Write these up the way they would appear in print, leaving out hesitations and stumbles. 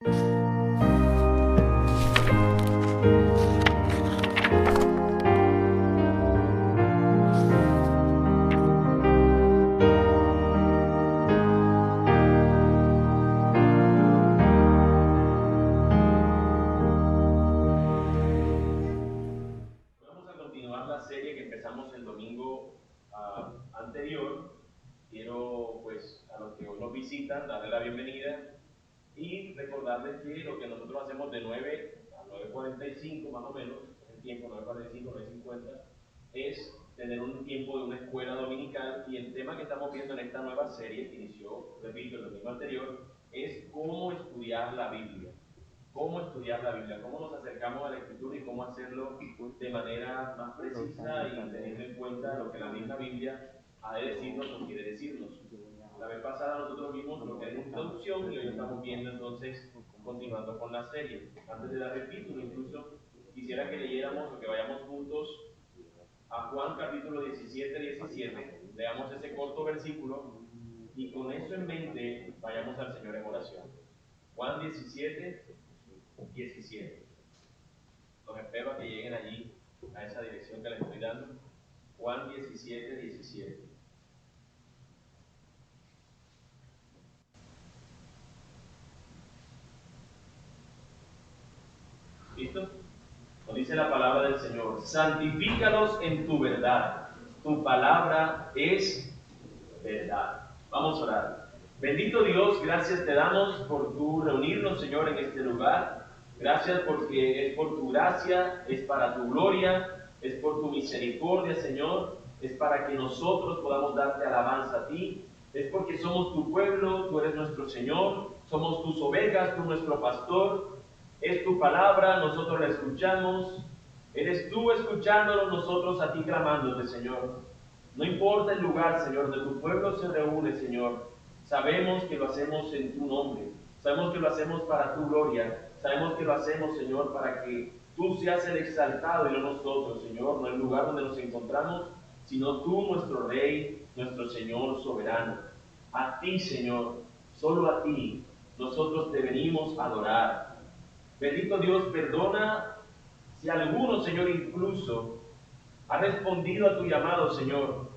Vamos a continuar la serie que empezamos el domingo anterior. Quiero, pues, a los que hoy nos visitan, darle la bienvenida y recordarles que lo que nosotros hacemos de 9 a 9:45 más o menos, el tiempo 9:45, 9:50, es tener un tiempo de una escuela dominical, y el tema que estamos viendo en esta nueva serie, que inició, repito, el domingo anterior, es cómo estudiar la Biblia. Cómo estudiar la Biblia, cómo nos acercamos a la Escritura y cómo hacerlo de manera más precisa y teniendo en cuenta lo que la misma Biblia ha de decirnos o quiere decirnos. La vez pasada nosotros vimos lo que es la introducción y hoy estamos viendo entonces, continuando con la serie. Antes de dar el título, incluso quisiera que leyéramos o que vayamos juntos a Juan capítulo 17, leamos ese corto versículo y con eso en mente vayamos al Señor en oración. Juan 17. Los espero a que lleguen allí, a esa dirección que les estoy dando. Juan 17. ¿Listo? Nos dice la palabra del Señor: santifícalos en tu verdad, tu palabra es verdad. Vamos a orar. Bendito Dios, gracias te damos por tu reunirnos, Señor, en este lugar. Gracias porque es por tu gracia, es para tu gloria, es por tu misericordia, Señor. Es para que nosotros podamos darte alabanza a ti. Es porque somos tu pueblo, tú eres nuestro Señor. Somos tus ovejas, tú nuestro pastor. Es tu palabra, nosotros la escuchamos. Eres tú escuchándonos, nosotros a ti clamándote, Señor. No importa el lugar, Señor, donde tu pueblo se reúne, Señor. Sabemos que lo hacemos en tu nombre. Sabemos que lo hacemos para tu gloria. Sabemos que lo hacemos, Señor, para que tú seas el exaltado y no nosotros, Señor. No el lugar donde nos encontramos, sino tú, nuestro Rey, nuestro Señor soberano. A ti, Señor, solo a ti, nosotros te venimos a adorar. Bendito Dios, perdona si alguno, Señor, incluso ha respondido a tu llamado, Señor,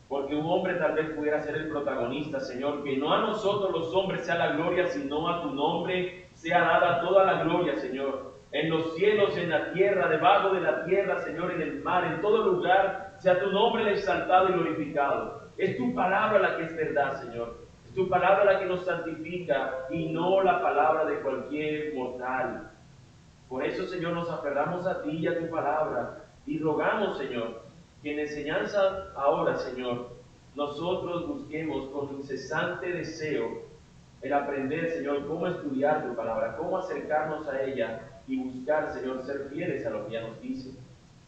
porque un hombre tal vez pudiera ser el protagonista, Señor. Que no a nosotros los hombres sea la gloria, sino a tu nombre sea dada toda la gloria, Señor. En los cielos, en la tierra, debajo de la tierra, Señor, en el mar, en todo lugar, sea tu nombre el exaltado y glorificado. Es tu palabra la que es verdad, Señor. Es tu palabra la que nos santifica y no la palabra de cualquier mortal. Por eso, Señor, nos aferramos a ti y a tu palabra y rogamos, Señor, que en enseñanza ahora, Señor, nosotros busquemos con incesante deseo el aprender, Señor, cómo estudiar tu palabra, cómo acercarnos a ella y buscar, Señor, ser fieles a lo que ella nos dice.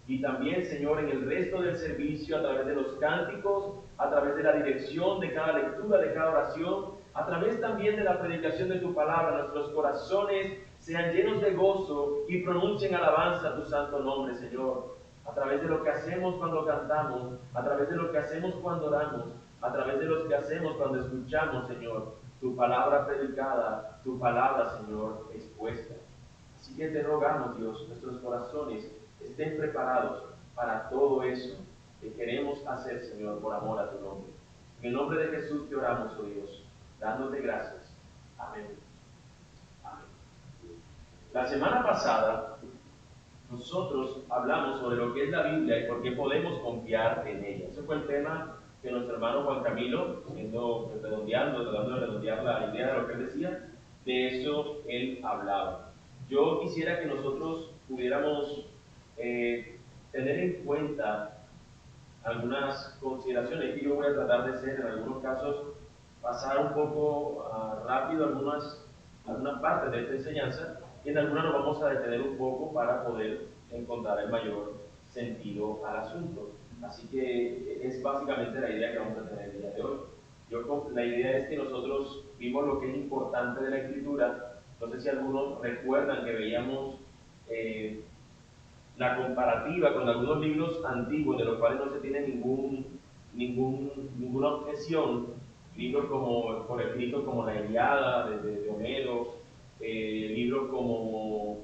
Y también, Señor, en el resto del servicio, a través de los cánticos, a través de la dirección de cada lectura, de cada oración, a través también de la predicación de tu palabra, nuestros corazones sean llenos de gozo y pronuncien alabanza a tu santo nombre, Señor. A través de lo que hacemos cuando cantamos, a través de lo que hacemos cuando oramos, a través de lo que hacemos cuando escuchamos, Señor, tu palabra predicada, tu palabra, Señor, expuesta. Así que te rogamos, Dios, nuestros corazones estén preparados para todo eso que queremos hacer, Señor, por amor a tu nombre. En el nombre de Jesús te oramos, oh Dios, dándote gracias. Amén. Amén. La semana pasada nosotros hablamos sobre lo que es la Biblia y por qué podemos confiar en ella. Ese fue el tema que nuestro hermano Juan Camilo, tratando de redondear la idea de lo que él decía, de eso él hablaba. Yo quisiera que nosotros pudiéramos tener en cuenta algunas consideraciones que yo voy a tratar de hacer en algunos casos, pasar un poco rápido algunas partes de esta enseñanza, y en algunas nos vamos a detener un poco para poder encontrar el mayor sentido al asunto. Así que es básicamente la idea que vamos a tener el día de hoy. La idea es que nosotros vimos lo que es importante de la Escritura. No sé si algunos recuerdan que veíamos la comparativa con algunos libros antiguos de los cuales no se tiene ninguna objeción, libros como por escrito como la Ilíada de Homero, libros como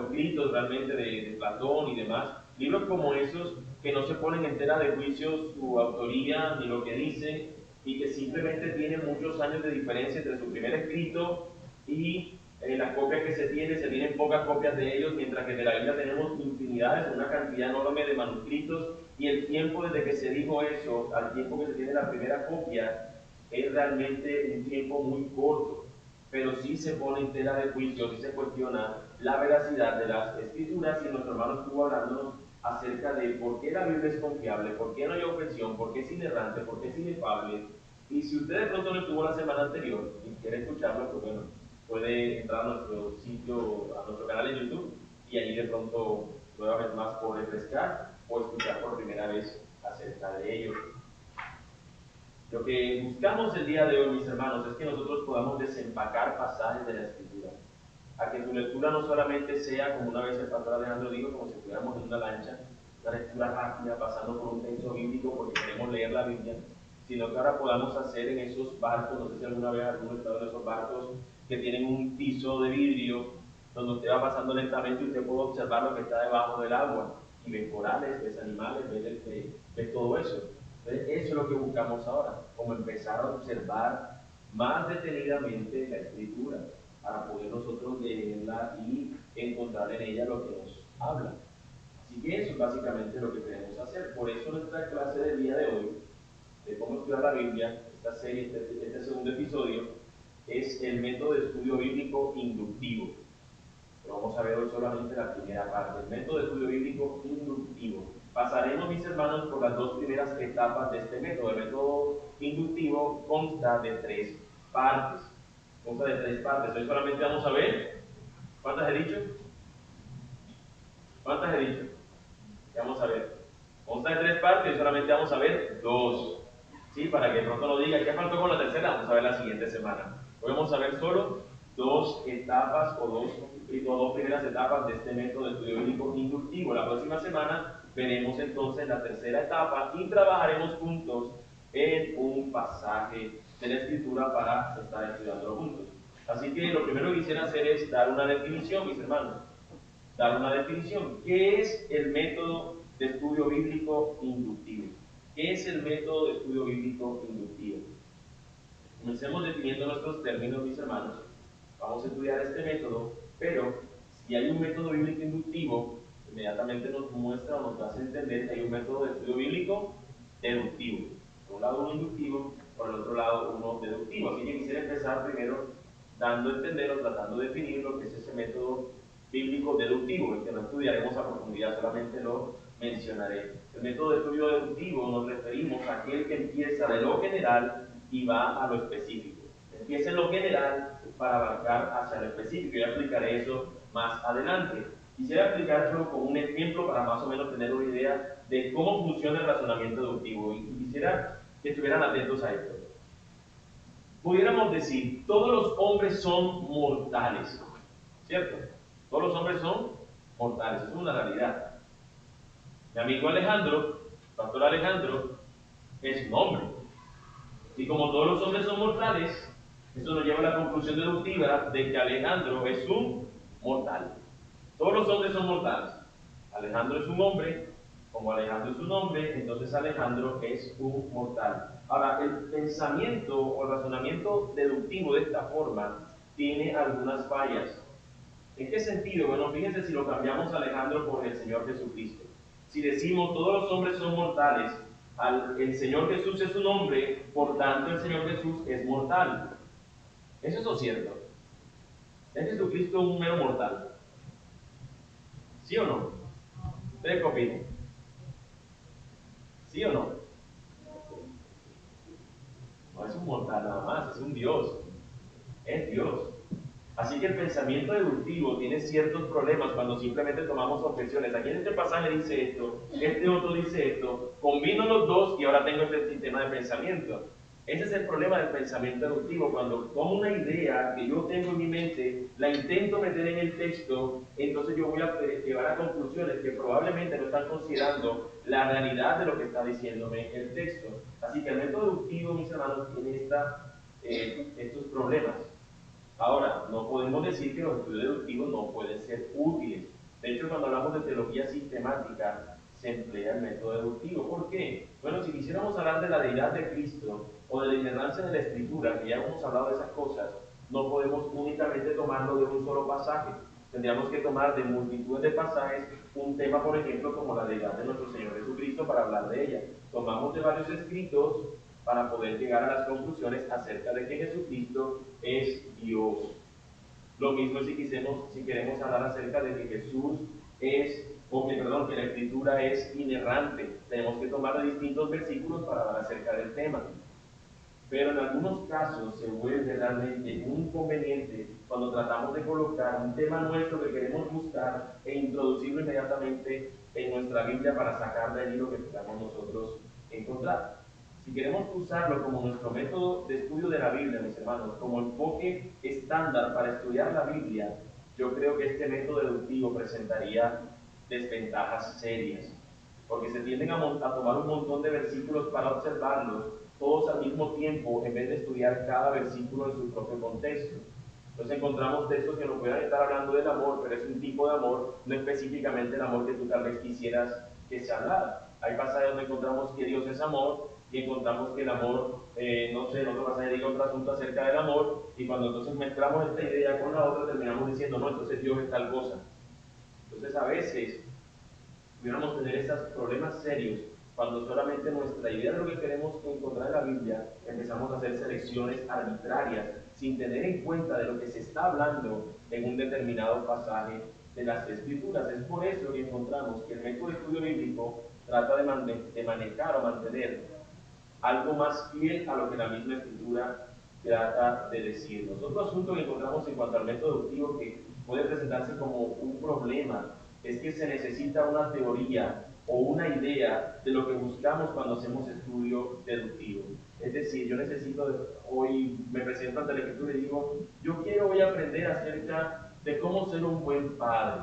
escritos realmente de Platón y demás, libros como esos que no se ponen en tela de juicio su autoría ni lo que dice, y que simplemente tienen muchos años de diferencia entre su primer escrito y las copias que se tienen pocas copias de ellos, mientras que de la Biblia tenemos infinidades, una cantidad enorme de manuscritos, y el tiempo desde que se dijo eso al tiempo que se tiene la primera copia es realmente un tiempo muy corto, pero sí se pone en tela de juicio, sí se cuestiona la veracidad de las escrituras, y nuestro hermano estuvo hablándonos acerca de por qué la Biblia es confiable, por qué no hay objeción, por qué es inerrante, por qué es inefable. Y si usted de pronto no estuvo la semana anterior y quiere escucharlo, pues bueno, puede entrar a nuestro sitio, a nuestro canal de YouTube, y ahí de pronto, una vez más, por refrescar o escuchar por primera vez acerca de ello. Lo que buscamos el día de hoy, mis hermanos, es que nosotros podamos desempacar pasajes de la Escritura, a que tu lectura no solamente sea, como una vez el pastor Alejandro dijo, como si estuviéramos en una lancha, una lectura rápida, pasando por un texto bíblico porque queremos leer la Biblia, sino que ahora podamos hacer en esos barcos, no sé si alguna vez alguno ha estado en esos barcos que tienen un piso de vidrio, donde usted va pasando lentamente y usted puede observar lo que está debajo del agua, y ve corales, ves animales, ves todo eso. Entonces, eso es lo que buscamos ahora, como empezar a observar más detenidamente la Escritura, para poder nosotros leerla y encontrar en ella lo que nos habla. Así que eso es básicamente lo que queremos hacer. Por eso nuestra clase del día de hoy, de cómo estudiar la Biblia, esta serie, este segundo episodio, es el método de estudio bíblico inductivo. Pero vamos a ver hoy solamente la primera parte, el método de estudio bíblico inductivo. Pasaremos, mis hermanos, por las dos primeras etapas de este método. El método inductivo consta de tres partes. Hoy solamente vamos a ver, ¿cuántas he dicho? ¿Cuántas he dicho? Vamos a ver. Consta de tres partes y solamente vamos a ver dos. ¿Sí? Para que pronto no diga, ¿qué faltó con la tercera? Vamos a ver la siguiente semana. Hoy vamos a ver solo dos etapas o dos primeras etapas de este método de estudio bíblico inductivo. La próxima semana veremos entonces la tercera etapa y trabajaremos juntos en un pasaje de la Escritura para estar estudiándolo juntos. Así que lo primero que quisiera hacer es dar una definición, mis hermanos. Dar una definición. ¿Qué es el método de estudio bíblico inductivo? ¿Qué es el método de estudio bíblico inductivo? Comencemos definiendo nuestros términos, mis hermanos. Vamos a estudiar este método, pero si hay un método bíblico inductivo, inmediatamente nos muestra o nos hace entender que hay un método de estudio bíblico deductivo. Por un lado uno inductivo, por el otro lado uno deductivo. Así que quisiera empezar primero dando a entender o tratando de definir lo que es ese método bíblico deductivo, el que no estudiaremos a profundidad, solamente lo mencionaré. El método de estudio deductivo nos referimos a aquel que empieza de lo general y va a lo específico. Empieza en lo general para abarcar hacia lo específico. Yo explicaré eso más adelante. Quisiera explicarlo con un ejemplo para más o menos tener una idea de cómo funciona el razonamiento deductivo, y quisiera que estuvieran atentos a esto. Pudiéramos decir, todos los hombres son mortales, ¿cierto? Todos los hombres son mortales, eso es una realidad. Mi amigo Alejandro, pastor Alejandro, es un hombre. Y como todos los hombres son mortales, eso nos lleva a la conclusión deductiva de que Alejandro es un mortal. Todos los hombres son mortales. Alejandro es un hombre, como Alejandro es un hombre, entonces Alejandro es un mortal. Ahora, el pensamiento o el razonamiento deductivo de esta forma tiene algunas fallas. ¿En qué sentido? Bueno, fíjense si lo cambiamos a Alejandro por el Señor Jesucristo. Si decimos todos los hombres son mortales, el Señor Jesús es un hombre, por tanto el Señor Jesús es mortal. ¿Eso es cierto? ¿Es Jesucristo un mero mortal? ¿Sí o no? ¿Ustedes qué opinan? ¿Sí o no? No es un mortal nada más, es un Dios. Es Dios. Así que el pensamiento deductivo tiene ciertos problemas cuando simplemente tomamos objeciones. Aquí en este pasaje dice esto, este otro dice esto, combino los dos y ahora tengo este sistema de pensamiento. Ese es el problema del pensamiento deductivo. Cuando tomo una idea que yo tengo en mi mente, la intento meter en el texto, entonces yo voy a llegar a conclusiones que probablemente no están considerando la realidad de lo que está diciéndome el texto. Así que el método deductivo, mis hermanos, tiene estos problemas. Ahora, no podemos decir que los estudios deductivos no pueden ser útiles. De hecho, cuando hablamos de teología sistemática, se emplea el método deductivo. ¿Por qué? Bueno, si quisiéramos hablar de la deidad de Cristo o de la inerrancia de la Escritura, que ya hemos hablado de esas cosas, no podemos únicamente tomarlo de un solo pasaje. Tendríamos que tomar de multitudes de pasajes un tema, por ejemplo, como la deidad de nuestro Señor Jesucristo para hablar de ella. Tomamos de varios escritos para poder llegar a las conclusiones acerca de que Jesucristo es Dios. Lo mismo si queremos hablar acerca de que Jesús es, perdón, que la Escritura es inerrante. Tenemos que tomar de distintos versículos para hablar acerca del tema. Pero en algunos casos se vuelve realmente un inconveniente cuando tratamos de colocar un tema nuestro que queremos buscar e introducirlo inmediatamente en nuestra Biblia para sacar de allí lo que podamos nosotros encontrar. Si queremos usarlo como nuestro método de estudio de la Biblia, mis hermanos, como enfoque estándar para estudiar la Biblia, yo creo que este método deductivo presentaría desventajas serias, porque se tienden a tomar un montón de versículos para observarlos todos al mismo tiempo en vez de estudiar cada versículo en su propio contexto. Entonces encontramos textos que nos puedan estar hablando del amor, pero es un tipo de amor, no específicamente el amor que tú tal vez quisieras que se hablara. Hay pasajes donde encontramos que Dios es amor y encontramos que el amor, no sé, en otro pasaje diga otro asunto acerca del amor, y cuando entonces mezclamos esta idea con la otra terminamos diciendo, no, entonces Dios es tal cosa. Entonces a veces pudiéramos tener esos problemas serios cuando solamente nuestra idea de lo que queremos encontrar en la Biblia empezamos a hacer selecciones arbitrarias sin tener en cuenta de lo que se está hablando en un determinado pasaje de las Escrituras. Es por eso que encontramos que el método de estudio bíblico trata de manejar o mantener algo más fiel a lo que la misma Escritura trata de decirnos. Otro asunto que encontramos en cuanto al método deductivo que puede presentarse como un problema es que se necesita una teoría o una idea de lo que buscamos cuando hacemos estudio deductivo. Es decir, yo necesito, hoy me presento ante la Escritura y digo, yo quiero hoy aprender acerca de cómo ser un buen padre.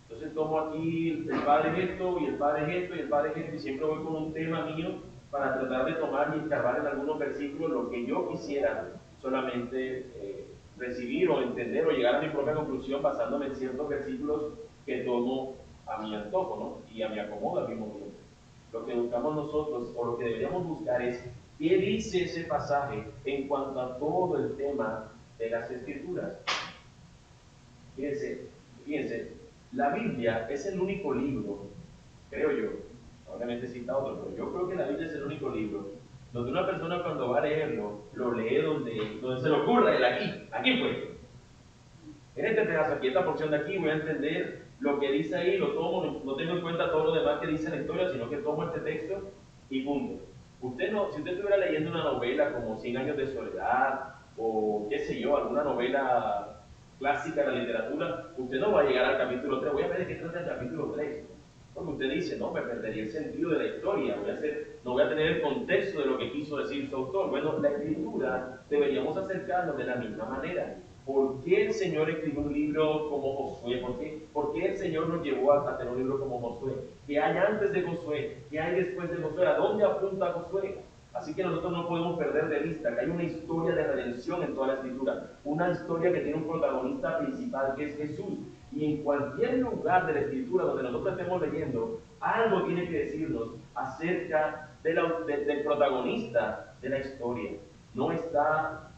Entonces tomo aquí el padre es esto, y el padre es esto, y el padre es esto, y siempre voy con un tema mío para tratar de tomar y escarbar en algunos versículos lo que yo quisiera solamente recibir o entender o llegar a mi propia conclusión basándome en ciertos versículos que tomo a mi antojo, ¿no? Y a mi acomodo al mismo tiempo. Lo que buscamos nosotros, o lo que deberíamos buscar es qué dice ese pasaje en cuanto a todo el tema de las Escrituras. Fíjense, la Biblia es el único libro, creo yo, obviamente cita otro, pero yo creo que la Biblia es el único libro donde una persona cuando va a leerlo, lo lee donde se le ocurra, aquí fue. En este pedazo, aquí, esta porción de aquí, voy a entender lo que dice ahí, lo tomo, no tengo en cuenta todo lo demás que dice la historia, sino que tomo este texto y punto. Usted no, si usted estuviera leyendo una novela como 100 años de soledad, o qué sé yo, alguna novela clásica de la literatura, usted no va a llegar al capítulo 3, voy a ver de qué trata el capítulo 3. Porque usted dice, no, me perdería el sentido de la historia, no voy a tener el contexto de lo que quiso decir su autor. Bueno, la escritura deberíamos acercarnos de la misma manera. ¿Por qué el Señor escribió un libro como Josué? ¿Por qué el Señor nos llevó a tener un libro como Josué? ¿Qué hay antes de Josué? ¿Qué hay después de Josué? ¿A dónde apunta Josué? Así que nosotros no podemos perder de vista que hay una historia de redención en toda la Escritura, una historia que tiene un protagonista principal que es Jesús. Y en cualquier lugar de la Escritura donde nosotros estemos leyendo, algo tiene que decirnos acerca del protagonista de la historia. No está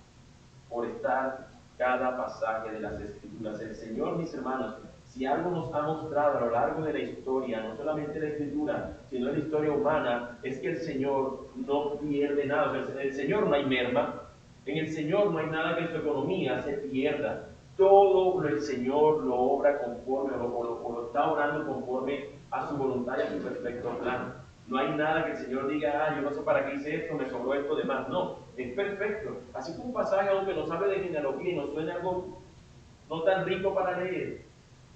por estar cada pasaje de las Escrituras. El Señor, mis hermanos, si algo nos ha mostrado a lo largo de la historia, no solamente la Escritura, sino en la historia humana, es que el Señor no pierde nada. O sea, en el Señor no hay merma, en el Señor no hay nada que en su economía se pierda. Todo el Señor lo obra conforme, o lo está orando conforme a su voluntad y a su perfecto plan. No hay nada que el Señor diga, yo no sé para qué hice esto, me sobró esto demás. No, es perfecto. Así como un pasaje, aunque nos hable de genealogía y nos suene algo no tan rico para leer,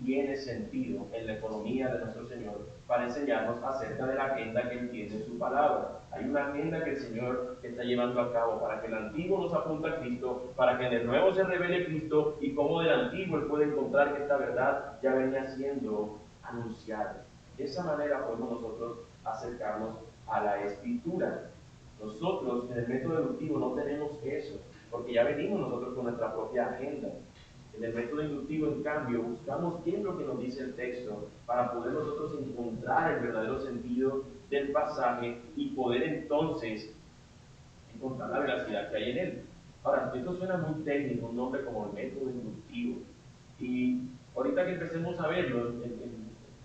tiene sentido en la economía de nuestro Señor para enseñarnos acerca de la agenda que Él tiene en su palabra. Hay una agenda que el Señor está llevando a cabo para que el antiguo nos apunte a Cristo, para que en el nuevo se revele Cristo y cómo del antiguo Él puede encontrar que esta verdad ya venía siendo anunciada. De esa manera podemos nosotros acercarnos a la Escritura. Nosotros en el método deductivo no tenemos eso, porque ya venimos nosotros con nuestra propia agenda. En el método inductivo, en cambio, buscamos qué es lo que nos dice el texto para poder nosotros encontrar el verdadero sentido del pasaje y poder entonces encontrar la veracidad que hay en él. Ahora, esto suena muy técnico, un nombre como el método inductivo. Y ahorita que empecemos a verlo,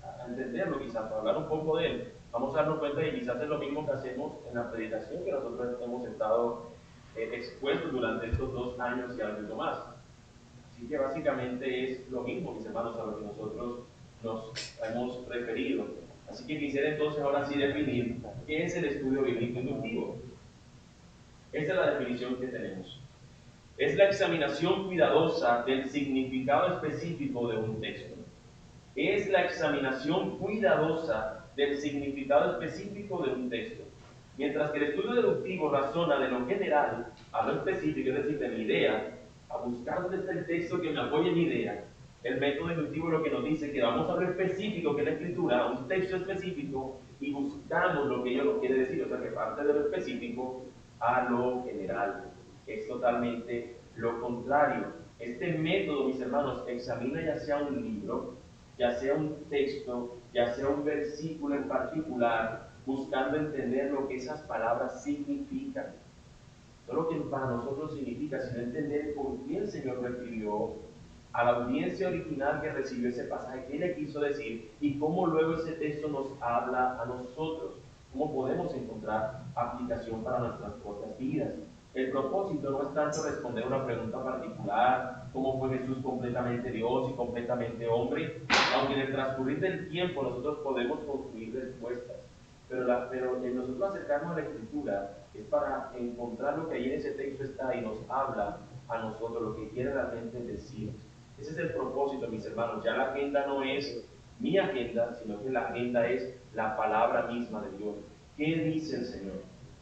a entenderlo quizás, para hablar un poco de él, vamos a darnos cuenta que quizás es lo mismo que hacemos en la predicación que nosotros hemos estado expuestos durante estos 2 años y algo más. Así que básicamente es lo mismo, mis hermanos, a lo que nosotros nos hemos referido. Así que quisiera entonces ahora sí definir qué es el estudio bíblico inductivo. Esta es la definición que tenemos. Es la examinación cuidadosa del significado específico de un texto. Es la examinación cuidadosa del significado específico de un texto. Mientras que el estudio deductivo razona de lo general a lo específico, es decir, de mi idea, a buscar dónde está el texto que me apoye mi idea, el método deductivo lo que nos dice que vamos a lo específico que es la escritura, a un texto específico, y buscamos lo que ello nos quiere decir, o sea que parte de lo específico a lo general. Es totalmente lo contrario. Este método, mis hermanos, examina ya sea un libro, ya sea un texto, ya sea un versículo en particular, buscando entender lo que esas palabras significan. No lo que para nosotros significa, sino entender por qué el Señor lo escribió, a la audiencia original que recibió ese pasaje, qué le quiso decir y cómo luego ese texto nos habla a nosotros, cómo podemos encontrar aplicación para nuestras propias vidas. El propósito no es tanto responder una pregunta particular, cómo fue Jesús completamente Dios y completamente hombre, aunque en el transcurrir del tiempo nosotros podemos construir respuestas. Pero en nosotros acercarnos a la Escritura es para encontrar lo que ahí en ese texto está y nos habla a nosotros, lo que quiere realmente decir. Ese es el propósito, mis hermanos. Ya la agenda no es mi agenda, sino que la agenda es la palabra misma de Dios. ¿Qué dice el Señor?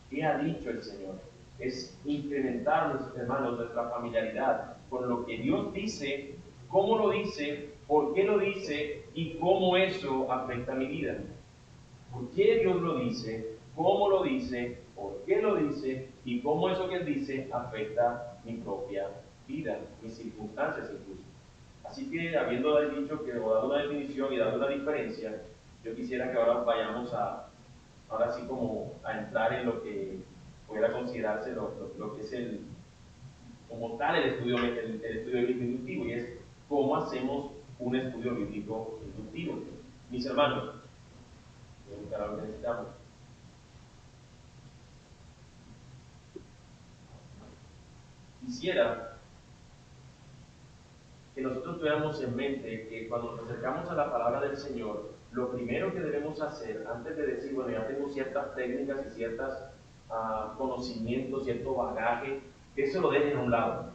¿Qué ha dicho el Señor? Es incrementar, mis hermanos, nuestra familiaridad con lo que Dios dice, cómo lo dice, por qué lo dice y cómo eso afecta mi vida. ¿Por qué Dios lo dice? ¿Cómo lo dice? ¿Por qué lo dice? Y cómo eso que Él dice afecta mi propia vida, mis circunstancias incluso. Así que, habiendo dicho que, o dado una definición y dado una diferencia, yo quisiera que ahora vayamos ahora sí como a entrar en lo que pudiera considerarse lo que es como tal el estudio bíblico inductivo, y es cómo hacemos un estudio bíblico inductivo. Mis hermanos, voy a buscar algo que necesitamos. Quisiera que nosotros tuviéramos en mente que cuando nos acercamos a la palabra del Señor, lo primero que debemos hacer, antes de decir, bueno, ya tengo ciertas técnicas y ciertos conocimientos, cierto bagaje, que eso lo dejen a un lado.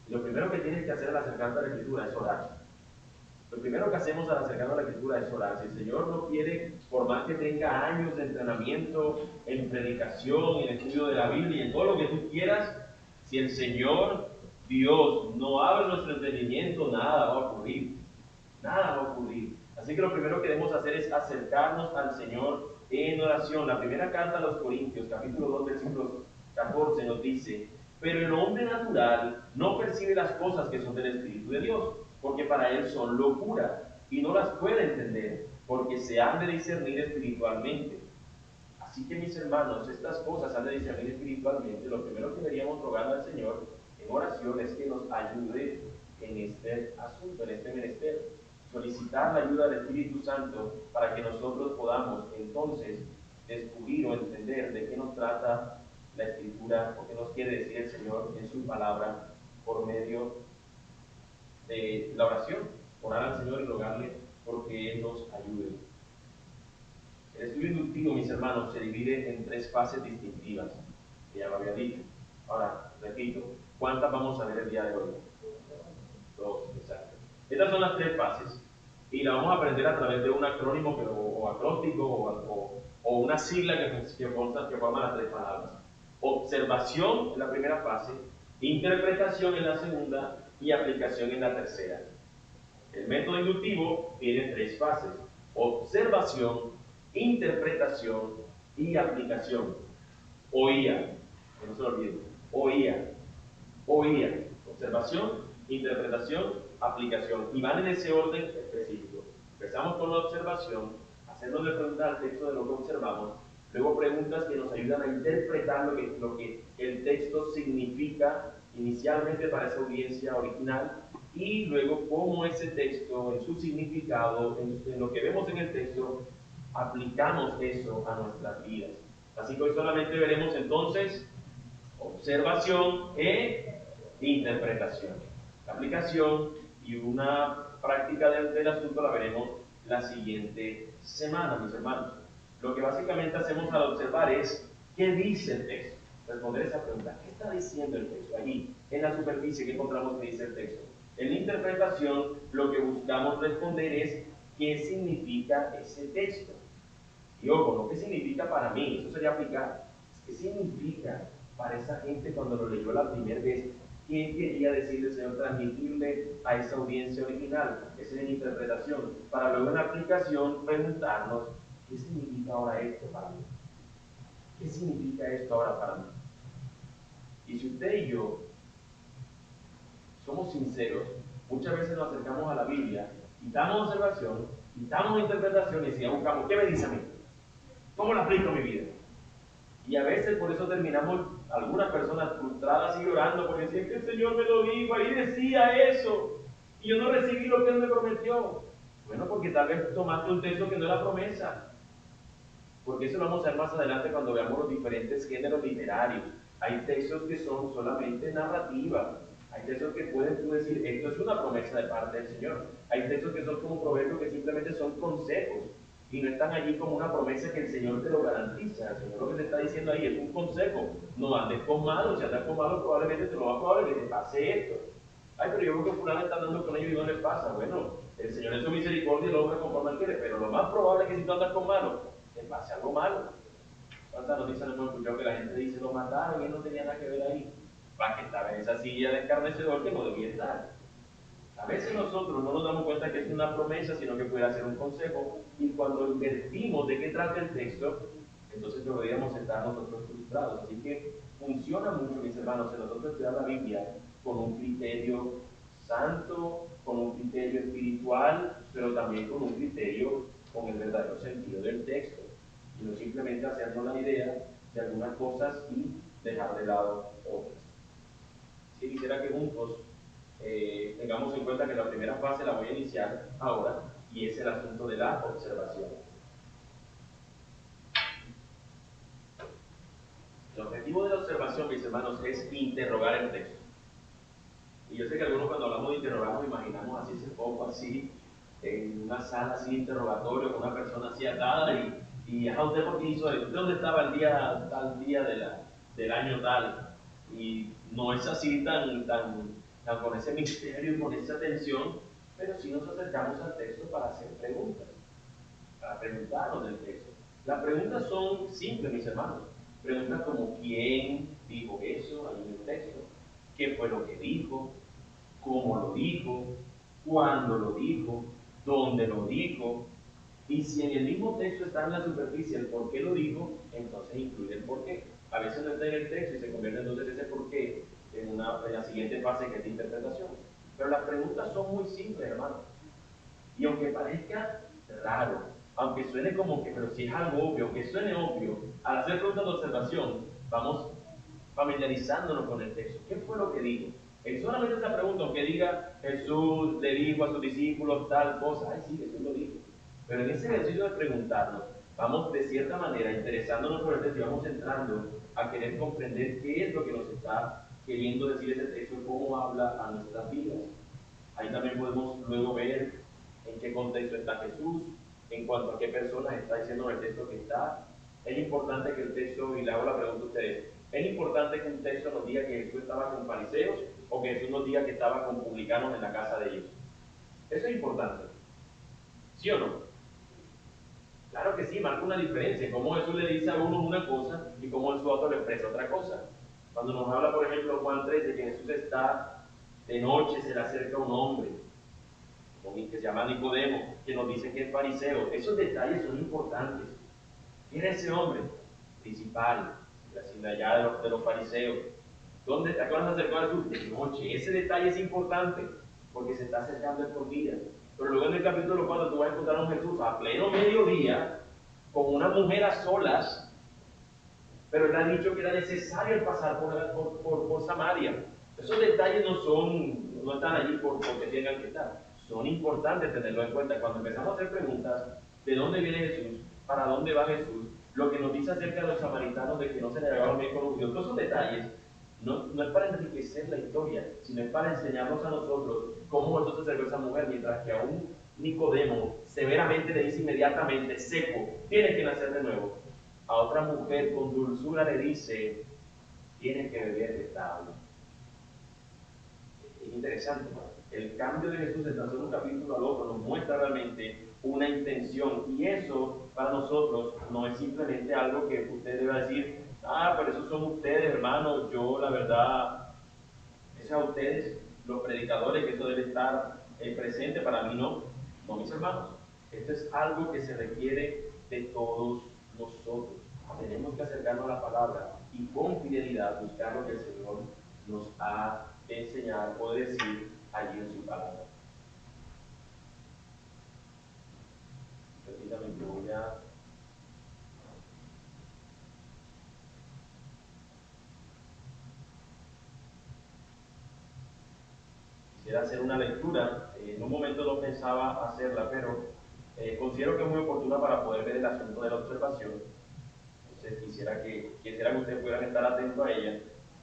Y lo primero que tienes que hacer al acercarte a la Escritura es orar. Lo primero que hacemos al acercarnos a la Escritura es orar. Si el Señor no quiere, por más que tenga años de entrenamiento en predicación, en estudio de la Biblia y en todo lo que tú quieras, si el Señor Dios no abre nuestro entendimiento, nada va a ocurrir. Nada va a ocurrir. Así que lo primero que debemos hacer es acercarnos al Señor en oración. La primera carta a los Corintios, capítulo 2, versículo 14, nos dice: pero el hombre natural no percibe las cosas que son del Espíritu de Dios, porque para él son locura, y no las puede entender, porque se han de discernir espiritualmente. Así que, mis hermanos, estas cosas han de discernir espiritualmente. Lo primero que deberíamos rogar al Señor en oración es que nos ayude en este asunto, en este menester. Solicitar la ayuda del Espíritu Santo para que nosotros podamos entonces descubrir o entender de qué nos trata la Escritura o qué nos quiere decir el Señor en su palabra por medio de la oración. Orar al Señor y rogarle porque Él nos ayude. El estudio inductivo, mis hermanos, se divide en 3 fases distintivas, que ya lo había dicho. Ahora, repito, ¿cuántas vamos a ver el día de hoy? 2, exacto. Estas son las 3 fases, y la vamos a aprender a través de un acrónimo o acróstico o una sigla que forma las 3 palabras. Observación en la primera fase, interpretación en la segunda y aplicación en la tercera. El método inductivo tiene 3 fases: observación, interpretación y aplicación. Oía, que no se lo olvide, oía, oía, observación, interpretación, aplicación, y van en ese orden específico. Empezamos con la observación, hacernos de preguntas al texto de lo que observamos, luego preguntas que nos ayudan a interpretar lo que el texto significa inicialmente para esa audiencia original, y luego cómo ese texto, en su significado, en lo que vemos en el texto, aplicamos eso a nuestras vidas. Así que hoy solamente veremos entonces observación e interpretación. La aplicación y una práctica del asunto la veremos la siguiente semana, mis hermanos. Lo que básicamente hacemos al observar es, ¿qué dice el texto? Responder esa pregunta, ¿qué está diciendo el texto? Allí, en la superficie, ¿qué encontramos que dice el texto? En la interpretación, lo que buscamos responder es, ¿qué significa ese texto? Y ojo, no qué significa para mí, eso sería aplicar. ¿Qué significa para esa gente cuando lo leyó la primera vez? ¿Qué quería decir el Señor, transmitirle a esa audiencia original? Esa es la interpretación. Para luego en la aplicación preguntarnos, ¿qué significa ahora esto para mí? ¿Qué significa esto ahora para mí? Y si usted y yo somos sinceros, muchas veces nos acercamos a la Biblia, quitamos observación, quitamos interpretación y si buscamos, ¿qué me dice a mí? ¿Cómo lo aplico a mi vida? Y a veces por eso terminamos algunas personas frustradas y llorando porque decían que el Señor me lo dijo, ahí decía eso, y yo no recibí lo que Él me prometió. Bueno, porque tal vez tomaste un texto que no era promesa, porque eso lo vamos a ver más adelante cuando veamos los diferentes géneros literarios. Hay textos que son solamente narrativa, hay textos que pueden tú decir, esto es una promesa de parte del Señor. Hay textos que son como proverbios que simplemente son consejos y no están allí como una promesa que el Señor te lo garantiza. El Señor lo que te está diciendo ahí es un consejo. No andes con malo, si andas con malo probablemente te lo va a probar que te pase esto. Ay, pero yo creo que fulano está andando con ellos y no les pasa. Bueno, el Señor es su misericordia y lo hombre conforme Él quiere, pero lo más probable es que si tú andas con malo, te pase algo malo. ¿Cuántas noticias hemos escuchado que la gente dice lo mataron y él no tenía nada que ver ahí? Para que estaba en esa silla de escarnecedor que no debía estar. A veces nosotros no nos damos cuenta que es una promesa, sino que puede ser un consejo, y cuando invertimos de qué trata el texto, entonces deberíamos estar nosotros frustrados. Así que funciona mucho, mis hermanos, en nosotros estudiar la Biblia con un criterio santo, con un criterio espiritual, pero también con un criterio con el verdadero sentido del texto, y no simplemente hacernos la idea de algunas cosas y dejar de lado otras. Si quisiera que juntos tengamos en cuenta que la primera fase la voy a iniciar ahora, y es el asunto de la observación. El objetivo de la observación, mis hermanos, es interrogar el texto. Y yo sé que algunos cuando hablamos de interrogar nos imaginamos así ese poco, así, en una sala así de interrogatorio, con una persona así atada y ¿usted por qué hizo eso? ¿Usted dónde estaba el día, tal día del año tal? Y no es así tan con ese misterio y con esa tensión, pero sí nos acercamos al texto para hacer preguntas, para preguntarnos del texto. Las preguntas son simples, mis hermanos. Preguntas como ¿quién dijo eso ahí en el texto? ¿Qué fue lo que dijo? ¿Cómo lo dijo? ¿Cuándo lo dijo? ¿Dónde lo dijo? Y si en el mismo texto está en la superficie el por qué lo dijo, entonces incluye el por qué. A veces no está en el texto y se convierte entonces ese por qué en la siguiente fase que es de interpretación. Pero las preguntas son muy simples, hermano. Y aunque parezca raro, aunque suene como que, pero si es algo obvio, aunque suene obvio, al hacer preguntas de observación, vamos familiarizándonos con el texto. ¿Qué fue lo que dijo? Él solamente esa pregunta, aunque diga Jesús le dijo a sus discípulos tal cosa, ay sí, Jesús lo dijo. Pero en ese ejercicio de preguntarnos, vamos de cierta manera interesándonos por el texto y vamos entrando a querer comprender qué es lo que nos está queriendo decir ese texto, cómo habla a nuestras vidas. Ahí también podemos luego ver en qué contexto está Jesús, en cuanto a qué personas está diciendo el texto que está. Es importante que el texto, y le hago la pregunta a ustedes, ¿es importante que un texto nos diga que Jesús estaba con fariseos o que Jesús nos diga que estaba con publicanos en la casa de ellos? Eso es importante. ¿Sí o no? Claro que sí, marca una diferencia. Cómo Jesús le dice a uno una cosa y cómo el su otro le expresa otra cosa. Cuando nos habla, por ejemplo, Juan 13, que Jesús está de noche, se le acerca un hombre que se llama Nicodemo, que nos dice que es fariseo. Esos detalles son importantes. ¿Quién era ese hombre? Principal, de allá de los fariseos. ¿A qué hora se acercó Jesús? De noche. Ese detalle es importante, porque se está acercando el día. Pero luego en el capítulo 4 tú vas a encontrar a un Jesús a pleno mediodía, con una mujer a solas, pero él ha dicho que era necesario pasar por Samaria. Esos detalles no están allí porque tengan que estar. Son importantes tenerlo en cuenta. Cuando empezamos a hacer preguntas, ¿de dónde viene Jesús? ¿Para dónde va Jesús? Lo que nos dice acerca de los samaritanos, de que no se le llevaban bien con los judíos. Todos esos detalles no es para enriquecer la historia, sino es para enseñarnos a nosotros cómo Jesús se acercó a esa mujer, mientras que a un Nicodemo severamente le dice inmediatamente, seco, tienes que nacer de nuevo. A otra mujer con dulzura le dice, tienes que beber de esta agua. Es interesante, ¿no? El cambio de Jesús de tan solo un capítulo al otro nos muestra realmente una intención, y eso para nosotros no es simplemente algo que usted deba decir, pero esos son ustedes, hermanos, yo la verdad, es a ustedes, los predicadores, que eso debe estar presente, para mí no, mis hermanos. Esto es algo que se requiere de todos nosotros. Tenemos que acercarnos a la palabra y con fidelidad buscar lo que el Señor nos ha de enseñar o de decir allí en su palabra. Permítame que voy a... Quisiera hacer una lectura. En un momento no pensaba hacerla, pero considero que es muy oportuna para poder ver el asunto de la observación. Entonces quisiera que ustedes pudieran estar atentos a ella.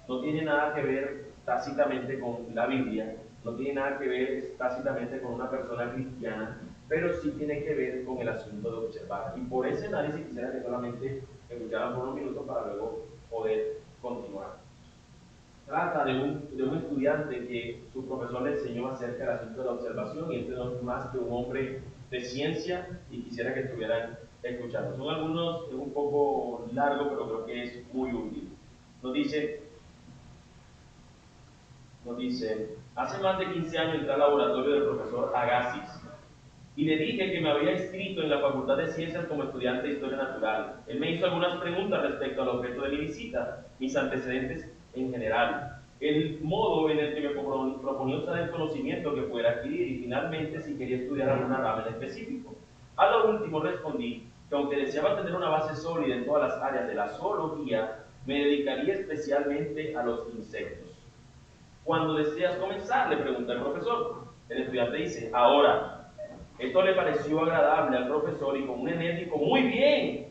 No tiene nada que ver tácitamente con la Biblia, no tiene nada que ver tácitamente con una persona cristiana, pero sí tiene que ver con el asunto de observar. Y por ese análisis quisiera que solamente escucharan por unos minutos para luego poder continuar. Trata de un estudiante que su profesor le enseñó acerca del asunto de la observación, y este no es más que un hombre de ciencia, y quisiera que estuvieran escuchando. Son algunos, es un poco largo, pero creo que es muy útil. Nos dice, hace más de 15 años entré al laboratorio del profesor Agassiz y le dije que me había inscrito en la Facultad de Ciencias como estudiante de Historia Natural. Él me hizo algunas preguntas respecto al objeto de mi visita, mis antecedentes en general, el modo en el que me proponía usar el conocimiento que pudiera adquirir y finalmente si quería estudiar alguna rama en específico. A lo último respondí que aunque deseaba tener una base sólida en todas las áreas de la zoología, me dedicaría especialmente a los insectos. ¿Cuándo deseas comenzar?, le pregunta el profesor. El estudiante dice, ahora. Esto le pareció agradable al profesor y con un enérgico ¡muy bien!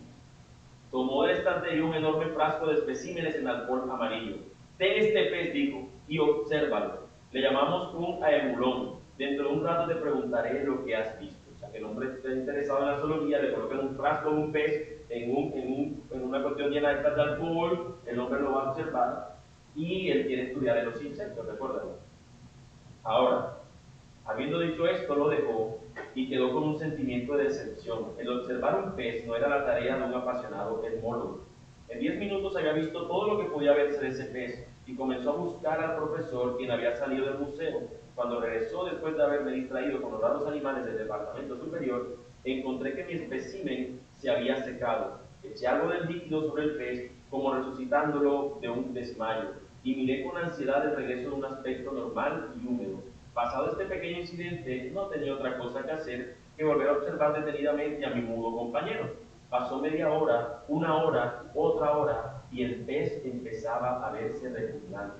Tomó de la estantería un enorme frasco de especímenes en alcohol amarillo. Ten este pez, dijo, y obsérvalo. Le llamamos un aemulón. Dentro de un rato te preguntaré lo que has visto. O sea, que el hombre está interesado en la zoología, le colocan un frasco de un pez en una cuestión llena de alcohol, el hombre lo va a observar y él quiere estudiar en los insectos, recuérdalo. Ahora, habiendo dicho esto, lo dejó y quedó con un sentimiento de decepción. El observar un pez no era la tarea de un apasionado entomólogo. En 10 minutos había visto todo lo que podía verse de ese pez y comenzó a buscar al profesor, quien había salido del museo. Cuando regresó después de haberme distraído con los raros animales del departamento superior, encontré que mi espécimen se había secado. Eché algo del líquido sobre el pez, como resucitándolo de un desmayo, y miré con ansiedad el regreso de un aspecto normal y húmedo. Pasado este pequeño incidente, no tenía otra cosa que hacer que volver a observar detenidamente a mi mudo compañero. Pasó media hora, una hora, otra hora, y el pez empezaba a verse repugnante.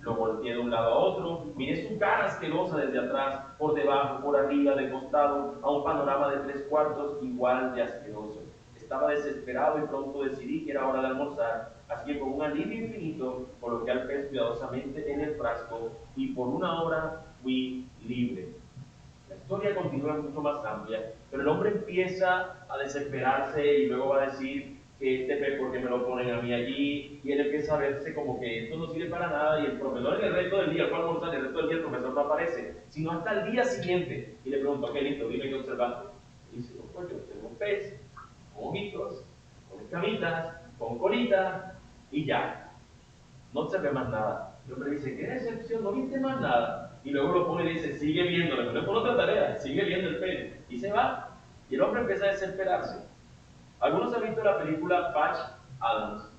Lo volteé de un lado a otro, miré su cara asquerosa desde atrás, por debajo, por arriba, de costado, a un panorama de 3/4 igual de asqueroso. Estaba desesperado y pronto decidí que era hora de almorzar, así que con un alivio infinito coloqué al pez cuidadosamente en el frasco y por una hora fui libre. La historia continúa mucho más amplia, pero el hombre empieza a desesperarse y luego va a decir que este pez, ¿por qué me lo ponen a mí allí? Y él empieza a verse como que esto no sirve para nada, y el profesor en el resto del día fue a almorzar, el resto del día el profesor no aparece, sino hasta el día siguiente, y le pregunto, ok, listo, dime qué observaste. Y dice, no, pues yo tengo un pez, con ojitos, con escamitas, con colita, y ya, no observé más nada. El hombre dice, qué decepción, no viste más nada. Y luego lo pone y dice, sigue viéndolo, pero es por otra tarea, sigue viendo el pez. Y se va. Y el hombre empieza a desesperarse. Algunos han visto la película Patch Adams.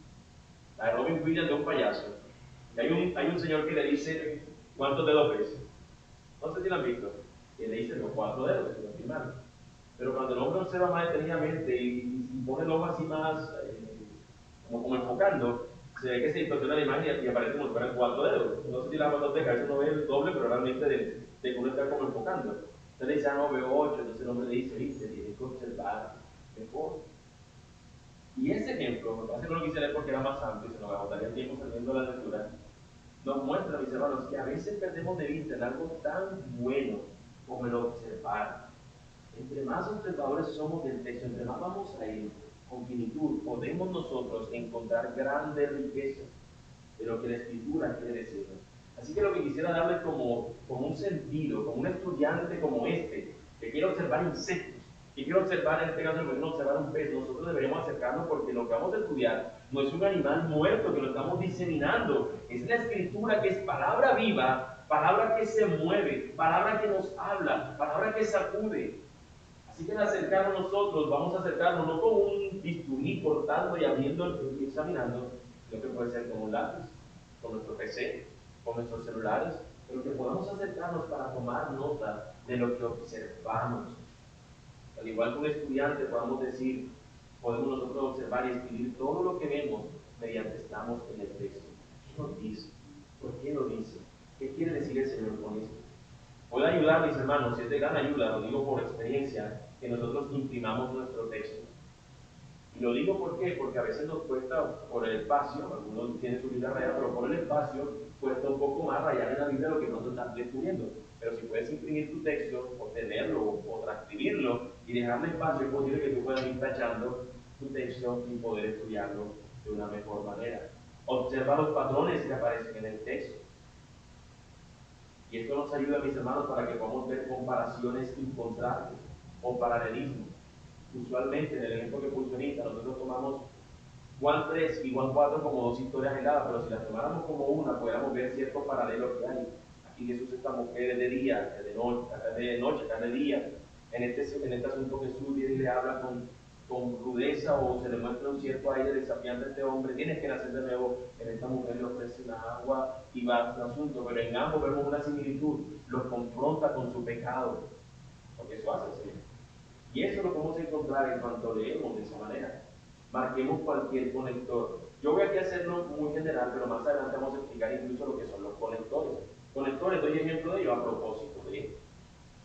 La de Robin Williams de un payaso. Y hay un señor que le dice, ¿cuántos dedos ves? No sé si lo han visto. Y él le dice, los 4 dedos, si no estoy mal. Pero cuando el hombre observa más detenidamente y pone el ojo así más, como enfocando, se ve que se distorsiona la imagen y aparece como si fueran 4 dedos. No sé si la fototeca, a veces uno ve el doble, pero realmente de que uno está como enfocando. Entonces le dice, ah, no, veo 8. Entonces el hombre le dice, viste, tienes que observar mejor. Y ese ejemplo, me parece que no lo quise leer porque era más amplio y se nos agotaría el tiempo saliendo la lectura, nos muestra, mis hermanos, que a veces perdemos de vista en algo tan bueno como el observar. Entre más observadores somos del texto, entre más vamos a ir con finitud, podemos nosotros encontrar grandes riquezas de lo que la Escritura quiere decirnos. Así que lo que quisiera darles como un sentido, como un estudiante como este, que quiere observar insectos, que quiere observar, en este caso, observar un pez, nosotros deberíamos acercarnos porque lo que vamos a estudiar no es un animal muerto que lo estamos diseminando, es la Escritura que es palabra viva, palabra que se mueve, palabra que nos habla, palabra que sacude. Así que al acercarnos nosotros, vamos a acercarnos no con un bisturí cortando y abriendo y examinando, sino que puede ser con un lápiz, con nuestro PC, con nuestros celulares, pero que podamos acercarnos para tomar nota de lo que observamos. Al igual que un estudiante podamos decir, podemos nosotros observar y escribir todo lo que vemos mediante estamos en el texto. ¿Qué nos dice? ¿Por qué lo dice? ¿Qué quiere decir el Señor con esto? Puede ayudar, mis hermanos, si es de gran ayuda, lo digo por experiencia, que nosotros imprimamos nuestro texto. Y lo digo ¿por qué? Porque a veces nos cuesta por el espacio, algunos tienen su Biblia rayada, pero por el espacio cuesta un poco más rayar en la Biblia lo que nosotros estamos descubriendo. Pero si puedes imprimir tu texto, o tenerlo, o transcribirlo, y dejarle espacio, es posible que tú puedas ir tachando tu texto y poder estudiarlo de una mejor manera. Observa los patrones que aparecen en el texto. Y esto nos ayuda, mis hermanos, para que podamos ver comparaciones y contrastes o paralelismo. Usualmente, en el ejemplo que puse ahorita, nosotros tomamos Juan 3 y Juan 4 como dos historias aisladas, pero si las tomáramos como una, podríamos ver ciertos paralelos que hay. Aquí Jesús está mujer de día, acá de día. En este asunto Jesús viene y le habla con rudeza o se le muestra un cierto aire desafiante a este hombre. Tienes que nacer de nuevo. En esta mujer le ofrece una agua y va a su asunto, pero en ambos vemos una similitud. Los confronta con su pecado, porque eso hace el Señor. Y eso lo podemos encontrar en cuanto leemos de esa manera. Marquemos cualquier conector. Yo voy aquí a hacerlo muy general, pero más adelante vamos a explicar incluso lo que son los conectores. Conectores, doy ejemplo de ello a propósito de,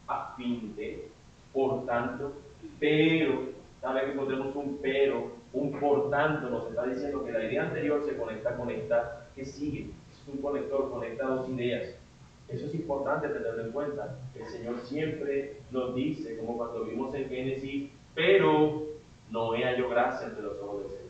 a fin de, por tanto, pero, cada vez que encontremos un pero, un por tanto, nos está diciendo que la idea anterior se conecta con esta que sigue. Es un conector, conecta dos ideas. Eso es importante tenerlo en cuenta. El Señor siempre nos dice, como cuando vimos en Génesis, pero Noé halló gracia ante los ojos del Señor.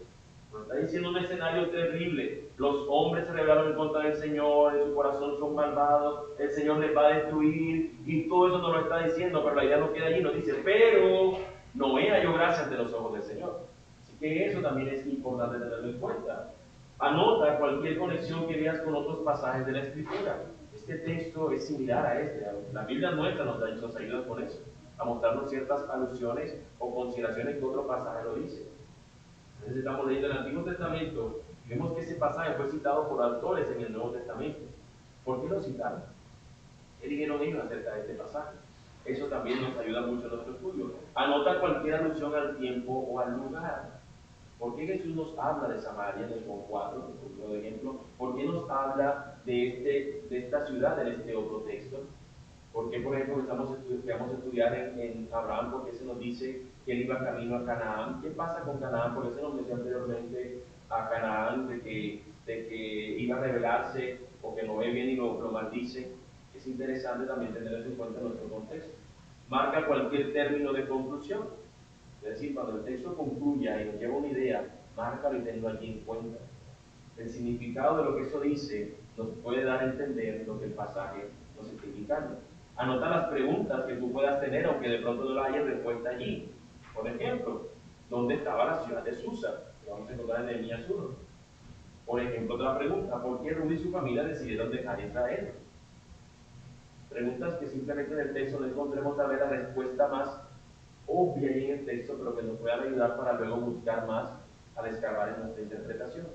Nos está diciendo un escenario terrible. Los hombres se rebelaron en contra del Señor, en su corazón son malvados, el Señor les va a destruir, y todo eso nos lo está diciendo, pero la idea no queda allí, nos dice, pero Noé halló gracia ante los ojos del Señor. Así que eso también es importante tenerlo en cuenta. Anota cualquier conexión que veas con otros pasajes de la Escritura. Este texto es similar a este. La Biblia nuestra nos ayuda con eso, a mostrarnos ciertas alusiones o consideraciones que otro pasaje lo dice. Entonces estamos leyendo el Antiguo Testamento y vemos que ese pasaje fue citado por autores en el Nuevo Testamento. ¿Por qué lo citaron? ¿Qué dijeron ellos acerca de este pasaje? Eso también nos ayuda mucho en nuestro estudio. Anota cualquier alusión al tiempo o al lugar. ¿Por qué Jesús nos habla de Samaria en el Juan 4, por ejemplo? ¿Por qué nos habla de esta ciudad en este otro texto? ¿Por qué, por ejemplo, vamos a estudiar en Abraham? Porque se nos dice que él iba camino a Canaán. ¿Qué pasa con Canaán? Porque se nos mencionó anteriormente a Canaán de que iba a rebelarse o que Noé viene y lo maldice. Es interesante también tener eso en cuenta en nuestro contexto. Marca cualquier término de conclusión. Es decir, cuando el texto concluya y nos lleva una idea, márcalo y tenlo allí en cuenta. El significado de lo que eso dice nos puede dar a entender lo que el pasaje nos está indicando. Anota las preguntas que tú puedas tener, aunque de pronto no la hayas respuesta allí. Por ejemplo, ¿dónde estaba la ciudad de Susa? Que vamos a encontrar en Nehemías 1. Por ejemplo, otra pregunta, ¿por qué Rubí y su familia decidieron dejar Israel? Preguntas que simplemente en el texto no encontremos tal vez la respuesta más obvia en el texto, pero que nos puedan ayudar para luego buscar más al escarbar en nuestra interpretación.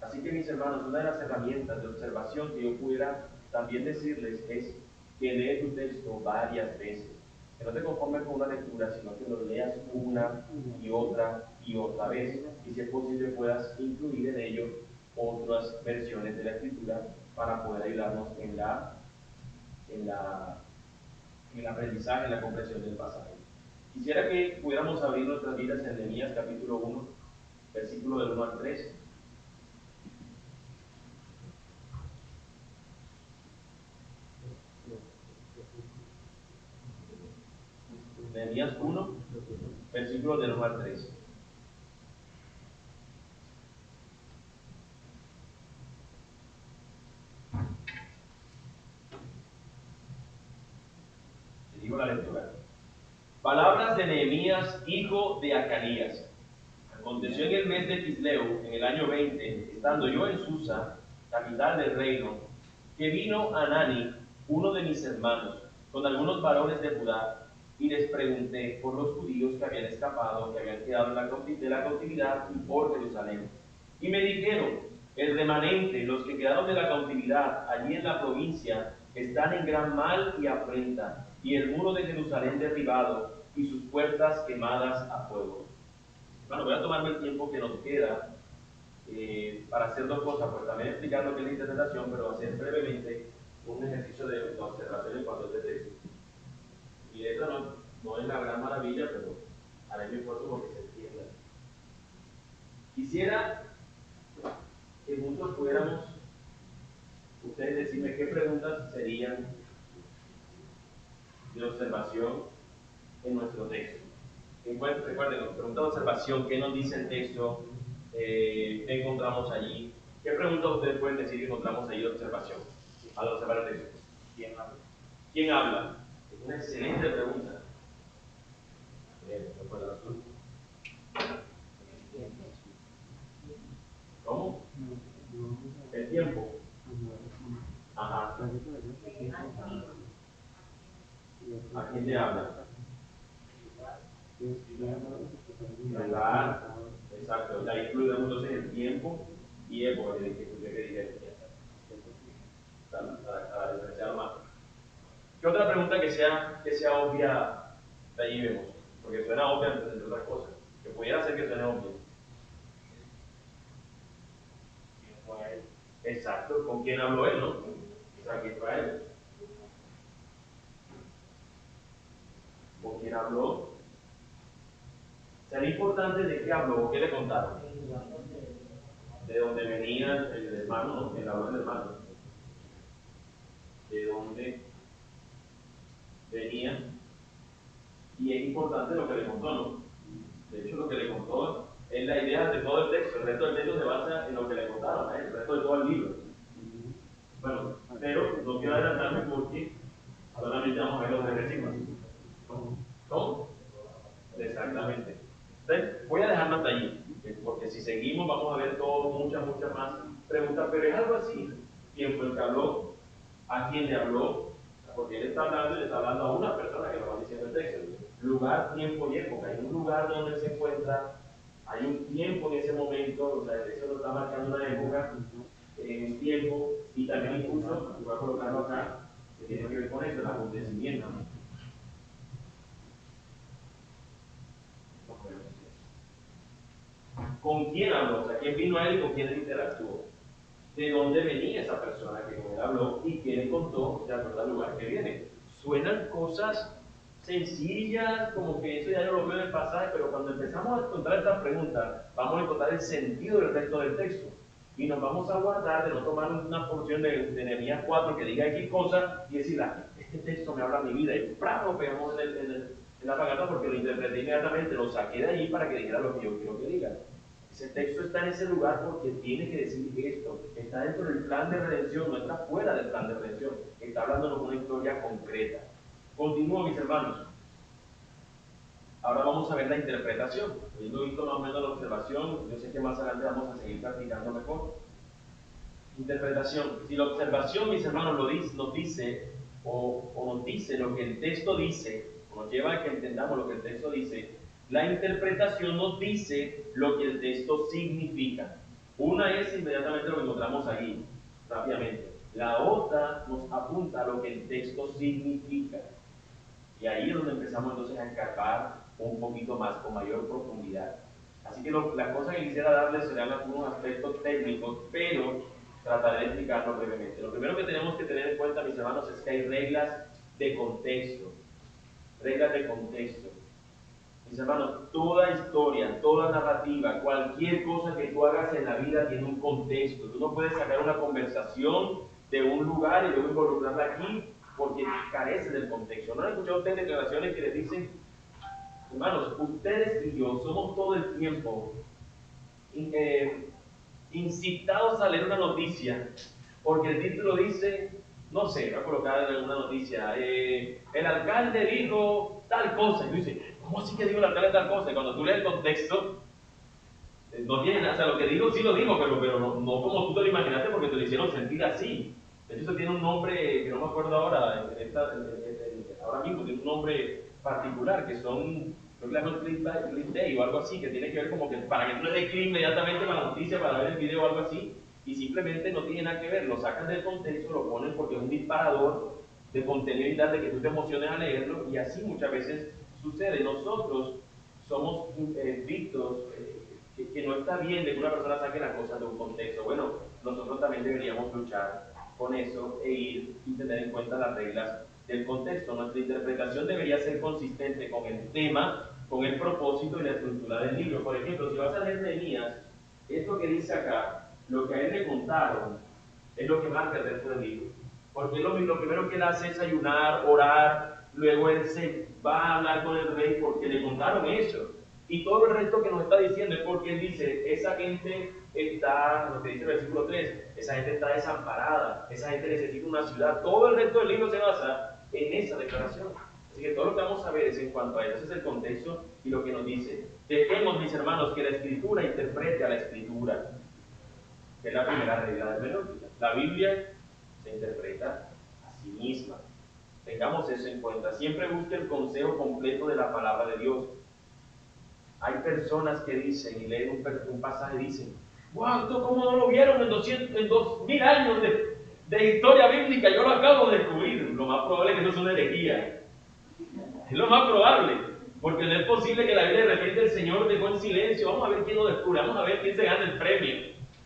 Así que mis hermanos, una de las herramientas de observación que yo pudiera también decirles es que lee tu texto varias veces. Que no te conformes con una lectura, sino que lo leas una y otra vez. Y si es posible puedas incluir en ello otras versiones de la escritura para poder ayudarnos en el aprendizaje, en la comprensión del pasaje. Quisiera que pudiéramos abrir nuestras vidas en Nehemías capítulo 1, versículo del 1 al 3. Nehemías 1, versículo del 1 al 3. Te digo la lectura. Palabras de Nehemías, hijo de Acanías. Aconteció en el mes de Quisleu, en el año 20, estando yo en Susa, capital del reino, que vino Anani, uno de mis hermanos, con algunos varones de Judá, y les pregunté por los judíos que habían escapado, que habían quedado de la cautividad y por Jerusalén. Y me dijeron, el remanente, los que quedaron de la cautividad allí en la provincia, están en gran mal y afrenta, y el muro de Jerusalén derribado, y sus puertas quemadas a fuego. Bueno, voy a tomarme el tiempo que nos queda para hacer dos cosas, pues también explicar lo que es la interpretación, pero hacer brevemente un ejercicio de observación en cuanto a este texto. Y esto no es la gran maravilla, pero haré mi esfuerzo porque se entienda. Quisiera que juntos pudiéramos, ustedes decirme qué preguntas serían de observación en nuestro texto. Recuerden, pregunta de observación, ¿qué nos dice el texto? ¿Qué encontramos allí? ¿Qué preguntas ustedes pueden decir que encontramos allí de observación al observar el texto? ¿Quién habla? ¿Quién habla? Es una excelente pregunta. ¿Cuál es la azul? ¿Cómo? El tiempo. Ajá. ¿A quién le habla? Lugar. Exacto. Ahí incluimos entonces el tiempo y época que escuché que dije. Para diferenciarlo más. ¿Qué otra pregunta que sea obvia de allí vemos? Porque suena obvia entre otras cosas. Que pudiera ser que suene obvia. ¿Quién fue él? Exacto. ¿Con quién habló él, no? O sea, ¿quién fue él? ¿Con quién habló? ¿Será importante de qué habló o qué le contaron? De dónde venía el hermano, ¿no? El habló del hermano. De dónde venía. Y es importante lo que le contó, ¿no? De hecho, lo que le contó es la idea de todo el texto. El resto del texto se basa en lo que le contaron, el resto de todo el libro. Bueno, pero no quiero adelantarme porque solamente vamos a ver los tres versículos. ¿Cómo? Exactamente. Entonces, voy a dejarlo hasta allí, porque si seguimos vamos a ver todo, muchas más preguntas, pero es algo así. ¿Quién fue el que habló? ¿A quién le habló? Porque él está hablando y le está hablando a una persona que lo va diciendo el texto. Lugar, tiempo y época. Hay un lugar donde él se encuentra, hay un tiempo en ese momento, o sea, el texto lo está marcando una época, un tiempo, y también incluso, voy a colocarlo acá, que tiene que ver con eso, el acontecimiento. ¿Con quién habló? O sea, ¿quién vino a él y con quién él interactuó? ¿De dónde venía esa persona que con él habló y quién le contó de acuerdo al lugar que viene? Suenan cosas sencillas, como que eso ya yo lo veo en el pasaje, pero cuando empezamos a encontrar estas preguntas, vamos a encontrar el sentido del resto del texto. Y nos vamos a guardar de no tomar una porción de Nehemías 4 que diga X cosa y decir, este texto me habla de mi vida. Y lo pegamos en la pagata porque lo interpreté inmediatamente, lo saqué de ahí para que dijera lo que yo quiero que diga. Ese texto está en ese lugar porque tiene que decir esto. Está dentro del plan de redención, no está fuera del plan de redención. Está hablando de una historia concreta. Continúo, mis hermanos. Ahora vamos a ver la interpretación. Habiendo visto más o menos la observación, yo sé que más adelante vamos a seguir practicando mejor. Interpretación. Si la observación, mis hermanos, nos dice o nos dice lo que el texto dice, o nos lleva a que entendamos lo que el texto dice, la interpretación nos dice lo que el texto significa. Una es inmediatamente lo que encontramos ahí, rápidamente. La otra nos apunta a lo que el texto significa. Y ahí es donde empezamos entonces a escarbar un poquito más, con mayor profundidad. Así que las cosas que quisiera darles serán algunos aspectos técnicos, pero trataré de explicarlo brevemente. Lo primero que tenemos que tener en cuenta, mis hermanos, es que hay reglas de contexto. Reglas de contexto. Mis hermanos, toda historia, toda narrativa, cualquier cosa que tú hagas en la vida tiene un contexto. Tú no puedes sacar una conversación de un lugar y luego involucrarla aquí porque carece del contexto. ¿No han escuchado ustedes declaraciones que les dicen, hermanos, ustedes y yo somos todo el tiempo incitados a leer una noticia porque el título dice, no sé, voy a colocar en alguna noticia, el alcalde dijo tal cosa, y tú dices, ¿cómo así que dijo el alcalde tal cosa? Y cuando tú lees el contexto, no tiene nada, o sea, lo que digo sí lo digo, pero no como tú te lo imaginaste porque te lo hicieron sentir así. De hecho, eso tiene un nombre que no me acuerdo ahora, ahora mismo tiene un nombre particular, que son, creo que le llaman clickbait o algo así, que tiene que ver como que para que tú le des clic inmediatamente para la noticia, para ver el video o algo así, y simplemente no tiene nada que ver, lo sacan del contexto, lo ponen porque es un disparador de contenido y tal, de que tú te emociones a leerlo, y así muchas veces sucede. Nosotros somos vistos, que no está bien de que una persona saque las cosas de un contexto. Bueno, nosotros también deberíamos luchar con eso e ir y tener en cuenta las reglas del contexto. Nuestra interpretación debería ser consistente con el tema, con el propósito y la estructura del libro. Por ejemplo, si vas a leer Nehemías, esto que dice acá, lo que a él le contaron, es lo que marca el resto del libro. Porque lo primero que él hace es ayunar, orar, luego él se va a hablar con el rey porque le contaron eso. Y todo el resto que nos está diciendo es porque él dice, esa gente está, lo que dice el versículo 3, esa gente está desamparada, esa gente necesita una ciudad. Todo el resto del libro se basa en esa declaración. Así que todo lo que vamos a ver es en cuanto a eso. Ese es el contexto y lo que nos dice. Dejemos, mis hermanos, que la Escritura interprete a la Escritura, que es la primera regla de hermenéutica. La Biblia se interpreta a sí misma. Tengamos eso en cuenta. Siempre busque el consejo completo de la palabra de Dios. Hay personas que dicen y leen un pasaje y dicen, wow, ¿esto cómo no lo vieron en 2000 años de historia bíblica? Yo lo acabo de descubrir. Lo más probable es que eso es una herejía. Es lo más probable, porque no es posible que la Biblia de repente el Señor dejó en silencio. Vamos a ver quién lo descubre, vamos a ver quién se gana el premio.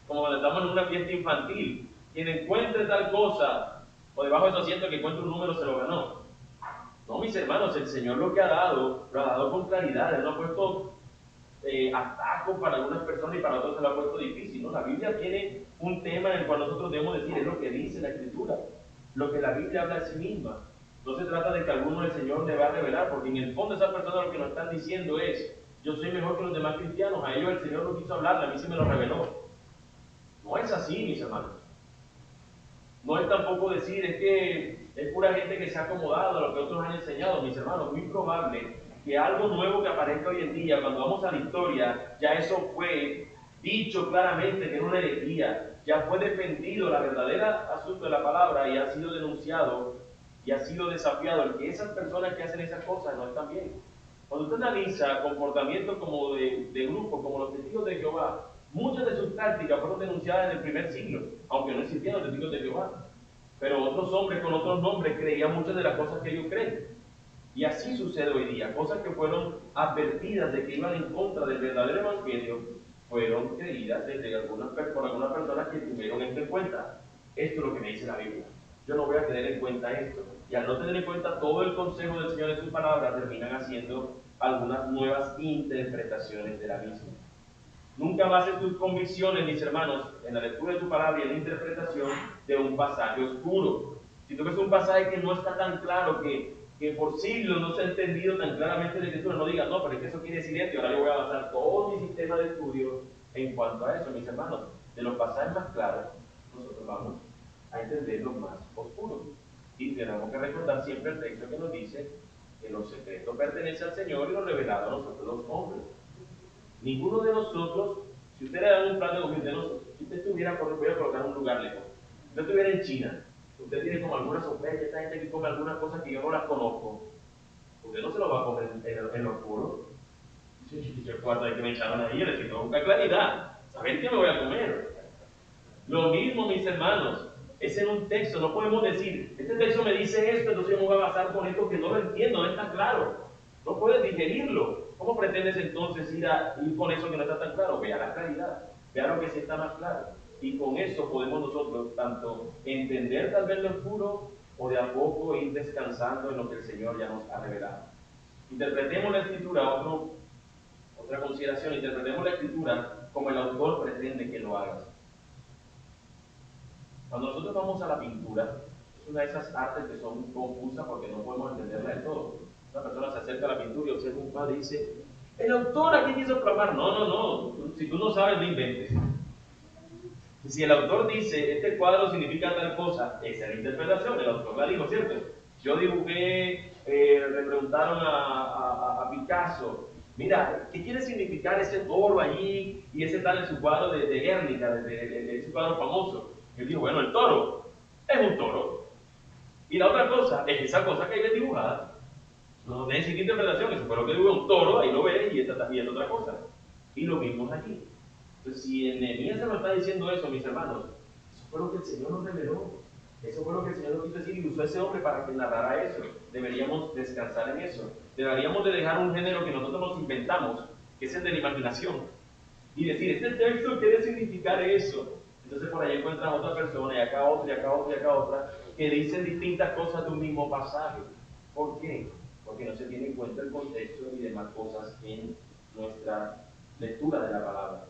Como cuando estamos en una fiesta infantil. Quien encuentre tal cosa, o debajo de su asiento que encuentre un número, se lo ganó. No, mis hermanos, el Señor lo que ha dado, lo ha dado con claridad. Él no ha puesto atajos para algunas personas y para otros se lo ha puesto difícil, ¿no? La Biblia tiene un tema en el cual nosotros debemos decir, es lo que dice la Escritura, lo que la Biblia habla de sí misma. No se trata de que alguno el Señor le va a revelar, porque en el fondo esas personas lo que nos están diciendo es, yo soy mejor que los demás cristianos, a ellos el Señor no quiso hablarle, a mí sí me lo reveló. No es así, mis hermanos. No es tampoco decir, es que es pura gente que se ha acomodado a lo que otros han enseñado, mis hermanos. Muy probable que algo nuevo que aparezca hoy en día, cuando vamos a la historia, ya eso fue dicho claramente que era una herejía, ya fue defendido la verdadera asunto de la palabra y ha sido denunciado y ha sido desafiado el que esas personas que hacen esas cosas no están bien. Cuando usted analiza comportamientos como de grupos, como los testigos de Jehová, muchas de sus tácticas fueron denunciadas en el primer siglo, aunque no existían los testigos de Jehová. Pero otros hombres con otros nombres creían muchas de las cosas que ellos creen. Y así sucede hoy día. Cosas que fueron advertidas de que iban en contra del verdadero evangelio, fueron creídas por algunas personas que tuvieron esto en cuenta. Esto es lo que me dice la Biblia. Yo no voy a tener en cuenta esto. Y al no tener en cuenta todo el consejo del Señor en su palabra, terminan haciendo algunas nuevas interpretaciones de la misma. Nunca bases tus convicciones, mis hermanos, en la lectura de tu palabra y en la interpretación de un pasaje oscuro. Si tú ves un pasaje que no está tan claro, que por siglos no se ha entendido tan claramente la escritura, no digas, no, pero es que eso quiere decir esto, y ahora yo voy a basar todo mi sistema de estudio en cuanto a eso, mis hermanos. De los pasajes más claros, nosotros vamos a entender los más oscuros. Y tenemos que recordar siempre el texto que nos dice que lo secreto pertenece al Señor y lo revelado a nosotros los hombres. Ninguno de nosotros, si usted le da un plan de gobierno, si usted estuviera, voy a colocar un lugar lejos, si usted estuviera en China, usted tiene como alguna sospecha, esta gente que come algunas cosas que yo no las conozco, usted no se lo va a comer en los puros. Yo recuerdo que me echaron ahí, les quitó una claridad. saber qué me voy a comer. Lo mismo, mis hermanos, es en un texto. No podemos decir, este texto me dice esto, entonces yo me voy a basar con esto que no lo entiendo, no está claro. No puedes digerirlo. ¿Cómo pretendes entonces ir con eso que no está tan claro? Vea la claridad, vea lo que sí está más claro. Y con eso podemos nosotros tanto entender tal vez lo oscuro o de a poco ir descansando en lo que el Señor ya nos ha revelado. Interpretemos la Escritura, otra consideración, interpretemos la Escritura como el autor pretende que lo hagas. Cuando nosotros vamos a la pintura, es una de esas artes que son confusas porque no podemos entenderla del todo. Una persona se acerca a la pintura y observa un cuadro y dice, el autor aquí quiso plasmar. No. Si tú no sabes, no inventes. Si el autor dice, este cuadro significa tal cosa, esa es la interpretación, el autor la dijo, ¿cierto? Yo dibujé, le preguntaron a Picasso, mira, ¿qué quiere significar ese toro allí y ese tal en su cuadro de Guernica, de ese cuadro famoso? Él dijo, bueno, el toro es un toro. Y la otra cosa es esa cosa que hay dibujada. No necesita interpretación, eso fue lo que dibujó un toro, ahí lo ves y esta es otra cosa. Y lo mismo aquí. Entonces, si en Nehemías se nos está diciendo eso, mis hermanos, eso fue lo que el Señor nos reveló. Eso fue lo que el Señor nos quiso decir y usó a ese hombre para que narrara eso. Deberíamos descansar en eso. Deberíamos de dejar un género que nosotros nos inventamos, que es el de la imaginación. Y decir, este texto quiere significar eso. Entonces por ahí encuentras otra persona, y acá otra, y acá otra, y acá otra, que dicen distintas cosas de un mismo pasaje. ¿Por qué? Porque no se tiene en cuenta el contexto y demás cosas en nuestra lectura de la palabra.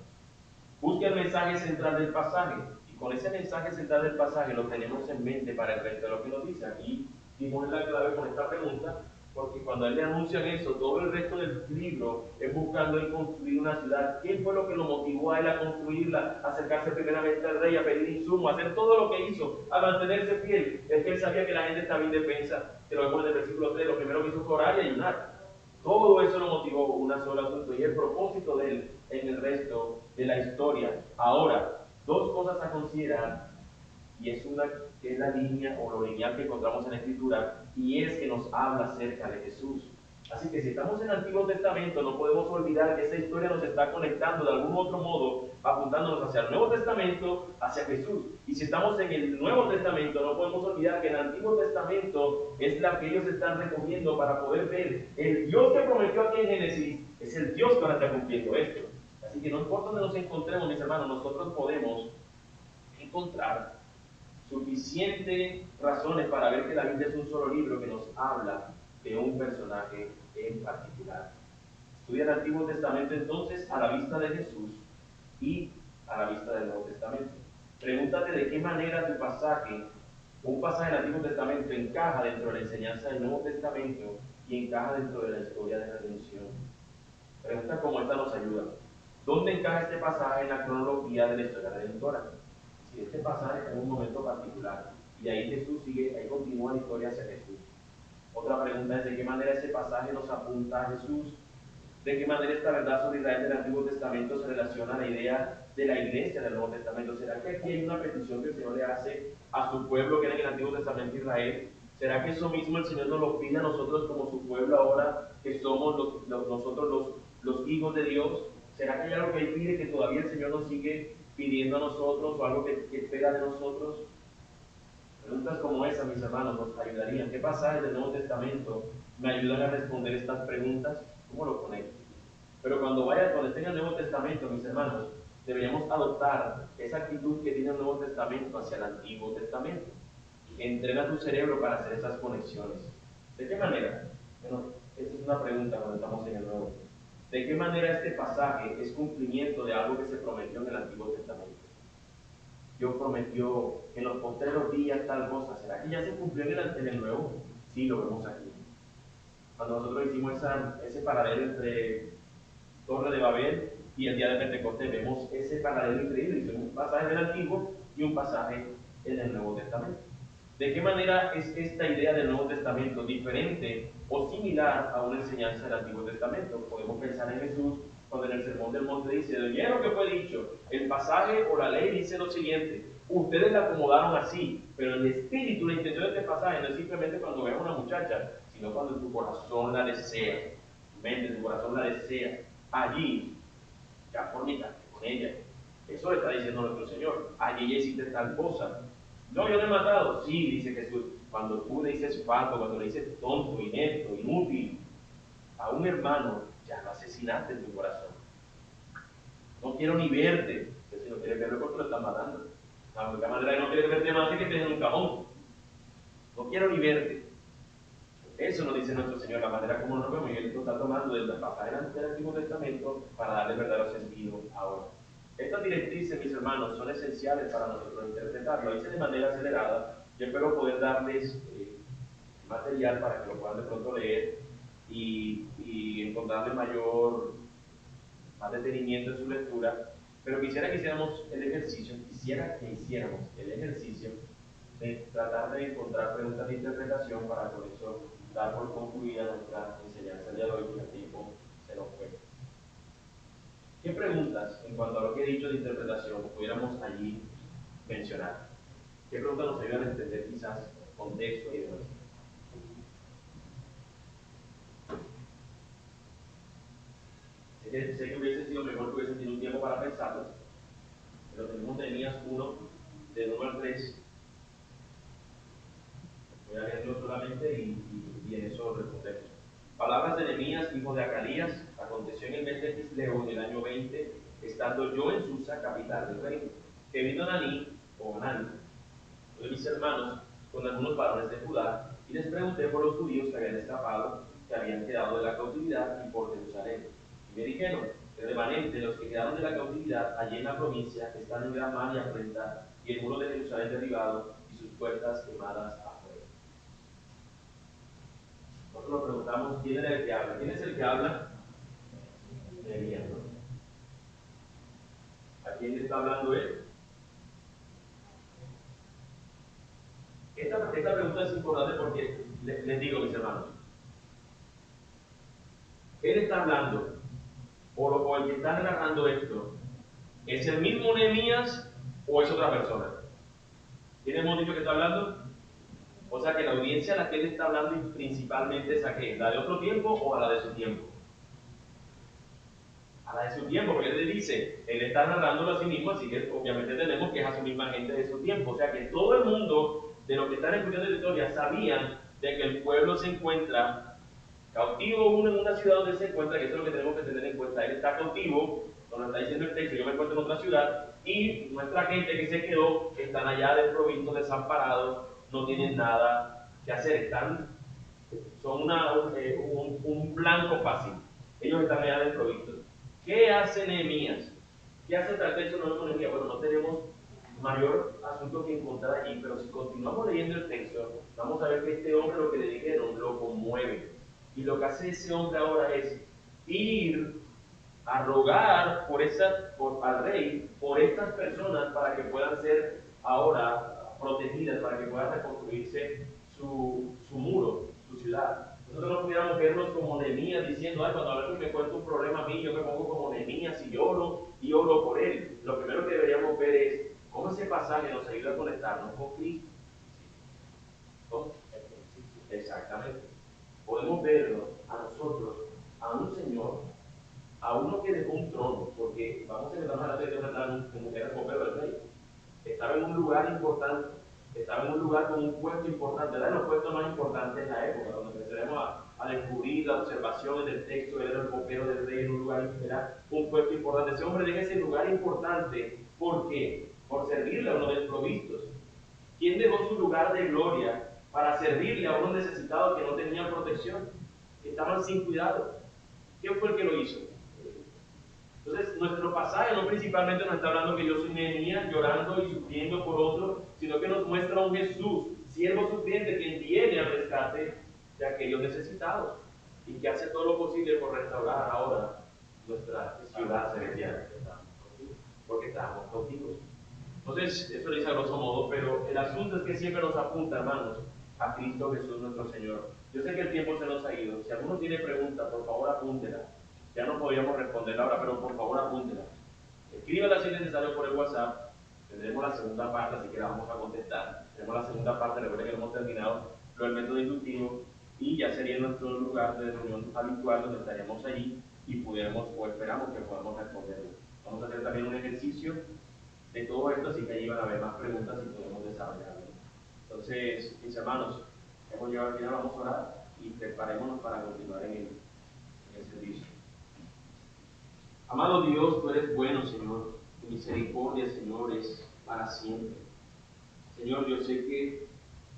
Busca el mensaje central del pasaje, y con ese mensaje central del pasaje lo tenemos en mente para el resto de lo que nos dice. Aquí dimos la clave con esta pregunta, porque cuando a él le anuncian eso, todo el resto del libro es buscando él construir una ciudad. ¿Qué fue lo que lo motivó a él a construirla? A acercarse primeramente al rey, a pedir insumos, a hacer todo lo que hizo, a mantenerse fiel. Es que él sabía que la gente estaba indefensa, que lo vemos en el versículo 3, lo primero que hizo fue orar y ayunar. Todo eso lo motivó una sola asunto y el propósito de él en el resto de la historia. Ahora, dos cosas a considerar, y es una que es la línea o lo lineal que encontramos en la Escritura, y es que nos habla acerca de Jesús. Así que si estamos en el Antiguo Testamento, no podemos olvidar que esa historia nos está conectando de algún otro modo, apuntándonos hacia el Nuevo Testamento, hacia Jesús. Y si estamos en el Nuevo Testamento, no podemos olvidar que el Antiguo Testamento es la que ellos están recogiendo para poder ver el Dios que prometió aquí en Génesis, es el Dios que ahora está cumpliendo esto. Así que no importa donde nos encontremos, mis hermanos, nosotros podemos encontrar suficientes razones para ver que la Biblia es un solo libro que nos habla de un personaje en particular. Estudia el Antiguo Testamento entonces a la vista de Jesús y a la vista del Nuevo Testamento. Pregúntate de qué manera tu pasaje, un pasaje del Antiguo Testamento encaja dentro de la enseñanza del Nuevo Testamento y encaja dentro de la historia de la redención. Preguntas como esta nos ayudan. ¿Dónde encaja este pasaje en la cronología de la historia redentora? Si este pasaje está en un momento particular y ahí Jesús sigue, ahí continúa la historia hacia Jesús. Otra pregunta es de qué manera ese pasaje nos apunta a Jesús, de qué manera esta verdad sobre Israel del Antiguo Testamento se relaciona a la idea de la iglesia del Nuevo Testamento. ¿Será que aquí hay una petición que el Señor le hace a su pueblo que era en el Antiguo Testamento Israel? ¿Será que eso mismo el Señor nos lo pide a nosotros como su pueblo ahora que somos nosotros los hijos de Dios? ¿Será que hay algo que Él pide que todavía el Señor nos sigue pidiendo a nosotros o algo que espera de nosotros? Preguntas como esa, mis hermanos, nos ayudarían. ¿Qué pasajes del Nuevo Testamento me ayudan a responder estas preguntas? ¿Cómo lo conecto? Pero cuando esté en el Nuevo Testamento, mis hermanos, deberíamos adoptar esa actitud que tiene el Nuevo Testamento hacia el Antiguo Testamento. Entrena tu cerebro para hacer esas conexiones. ¿De qué manera? Bueno, esa es una pregunta cuando estamos en el Nuevo. ¿De qué manera este pasaje es cumplimiento de algo que se prometió en el Antiguo Testamento? Dios prometió en los postreros días tal cosa. ¿Será que ya se cumplió en el Nuevo? Sí, lo vemos aquí. Cuando nosotros hicimos ese paralelo entre Torre de Babel y el día de Pentecostés, vemos ese paralelo increíble. Hizo un pasaje del Antiguo y un pasaje en el Nuevo Testamento. ¿De qué manera es esta idea del Nuevo Testamento diferente o similar a una enseñanza del Antiguo Testamento? Podemos pensar en Jesús cuando en el Sermón del Monte dice, de bien lo que fue dicho, el pasaje o la ley dice lo siguiente, ustedes la acomodaron así, pero el espíritu, la intención de este pasaje no es simplemente cuando veas a una muchacha, sino cuando tu corazón la desea, tu mente, tu corazón la desea, allí ya fornicaste con ella, Eso le está diciendo nuestro Señor. Allí ya hiciste tal cosa. No, yo no he matado. Sí, dice Jesús. Cuando tú le dices falso, cuando le dices tonto, inepto, inútil, a un hermano ya lo asesinaste en tu corazón. No quiero ni verte. Pero si no quieres verlo, porque lo están matando. La única manera de no querer verte más es que estés en un cajón. No quiero ni verte. Eso nos dice nuestro Señor, la manera como nos vemos, y Él lo está tomando del pasaje del Antiguo Testamento para darle verdadero sentido ahora. Estas directrices, mis hermanos, son esenciales para nosotros interpretarlo. Lo hice de manera acelerada. Yo espero poder darles material para que lo puedan de pronto leer y encontrarle más detenimiento en su lectura. Pero quisiera que hiciéramos el ejercicio de tratar de encontrar preguntas de interpretación para con eso dar por concluida nuestra enseñanza de hoy, que el tiempo se nos fue. ¿Qué preguntas en cuanto a lo que he dicho de interpretación pudiéramos allí mencionar? ¿Qué preguntas nos ayudan a entender quizás contexto y demás? Sé que hubiese sido mejor que hubiesen tenido un tiempo para pensarlas, pero tenemos Nehemías 1, del 1 al 3. Voy a leerlo solamente y en eso respondemos. Palabras de Nehemías, hijo de Acalías. Aconteció en el mes de Kisleo, en el año 20, estando yo en Susa, capital del reino, que vino Ananí, uno de mis hermanos, con algunos varones de Judá, y les pregunté por los judíos que habían escapado, que habían quedado de la cautividad, y por Jerusalén. Y me dijeron: el remanente de los que quedaron de la cautividad allí en la provincia están en gran mal y afrenta, y el muro de Jerusalén derribado, y sus puertas quemadas afuera. Nosotros nos preguntamos: ¿quién era el que habla? ¿Quién es el que habla? Nehemías, ¿no? ¿A quién le está hablando él? Esta pregunta es importante porque les digo, mis hermanos, él está hablando, o el que está narrando esto, ¿es el mismo Nehemías o es otra persona? ¿Quién hemos dicho que está hablando? O sea que la audiencia a la que él está hablando principalmente es a qué, ¿la de otro tiempo o a la de su tiempo? A la de su tiempo, porque él le dice, él está narrándolo a sí mismo, así que obviamente tenemos que es a su misma gente de su tiempo. O sea que todo el mundo de los que están escuchando la historia sabían de que el pueblo se encuentra cautivo uno en una ciudad donde se encuentra, que eso es lo que tenemos que tener en cuenta. Él está cautivo, como está diciendo el texto, yo me encuentro en otra ciudad, y nuestra gente que se quedó están allá desprovistos, desamparados, no tienen nada que hacer, son un blanco fácil. Ellos están allá desprovistos. ¿Qué hace Nehemías? ¿Qué hace tal vez no con Nehemías? Bueno, no tenemos mayor asunto que encontrar allí, pero si continuamos leyendo el texto, vamos a ver que este hombre lo que le dijeron lo conmueve. Y lo que hace ese hombre ahora es ir a rogar al rey por estas personas para que puedan ser ahora protegidas, para que pueda reconstruirse su muro, su ciudad. Nosotros no pudiéramos vernos como Nehemías diciendo: ay, cuando alguien me cuenta un problema a mí, yo me pongo como Nehemías y oro por él. Lo primero que deberíamos ver es cómo ese pasaje nos ayuda a conectarnos con Cristo. ¿No? Exactamente. Podemos verlo a nosotros, a un Señor, a uno que dejó un trono, porque vamos a empezar a hacer como que era el copero del rey. Estaba en un lugar importante, estaba en un lugar con un puesto importante, era de los puestos más importantes en la época, donde empezaremos a descubrir la observación del texto. Él era el copero del rey, en un lugar, era un puesto importante. Ese hombre deja ese lugar importante, ¿por qué? Por servirle a uno de los provistos. ¿Quién dejó su lugar de gloria para servirle a unos necesitados que no tenían protección, que estaban sin cuidado? ¿Quién fue el que lo hizo? Entonces, nuestro pasaje no principalmente nos está hablando que yo soy Nehemías llorando y sufriendo por otro, sino que nos muestra a un Jesús, siervo sufriente, que viene al rescate de aquellos necesitados y que hace todo lo posible por restaurar ahora nuestra ciudad celestial, porque estamos cautivos. Entonces, eso lo dice a grosso modo, pero el asunto es que siempre nos apunta, hermanos, a Cristo Jesús nuestro Señor. Yo sé que el tiempo se nos ha ido. Si alguno tiene pregunta, por favor apúntela. Ya no podríamos responder ahora, pero por favor apúntela. Escríbela si es necesario por el WhatsApp. Tendremos la segunda parte, así que la vamos a contestar. Tenemos la segunda parte, recuerden que no hemos terminado lo del método inductivo, y ya sería nuestro lugar de reunión habitual donde estaríamos allí y pudiéramos, o esperamos que podamos responderlo. Vamos a hacer también un ejercicio de todo esto, así que allí van a haber más preguntas y podemos desarrollarlo. Entonces, mis hermanos, hemos llegado al final, vamos a orar y preparémonos para continuar en el servicio. Amado Dios, tú eres bueno, Señor. Tu misericordia, Señor, es para siempre. Señor, yo sé que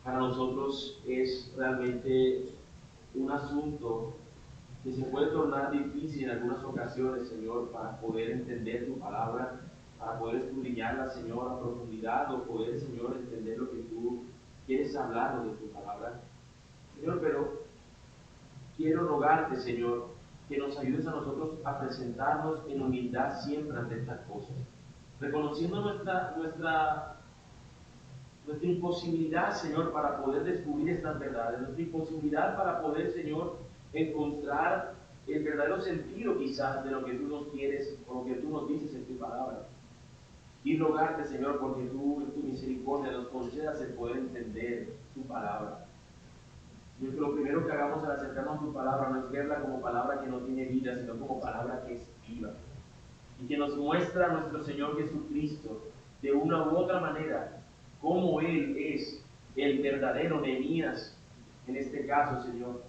para nosotros es realmente un asunto que se puede tornar difícil en algunas ocasiones, Señor, para poder entender tu palabra, para poder escudriñarla, Señor, a profundidad, o poder, Señor, entender lo que tú quieres hablarnos de tu palabra. Señor, pero quiero rogarte, Señor, que nos ayudes a nosotros a presentarnos en humildad siempre ante estas cosas, reconociendo nuestra imposibilidad, Señor, para poder descubrir estas verdades, nuestra imposibilidad para poder, Señor, encontrar el verdadero sentido quizás de lo que tú nos quieres o lo que tú nos dices en tu palabra. Y rogarte, Señor, porque tú en tu misericordia nos concedas el poder entender tu palabra. Señor, que lo primero que hagamos al acercarnos a tu palabra no es verla como palabra que no tiene vida, sino como palabra que es viva. Y que nos muestra a nuestro Señor Jesucristo de una u otra manera cómo Él es el verdadero Nehemías en este caso, Señor.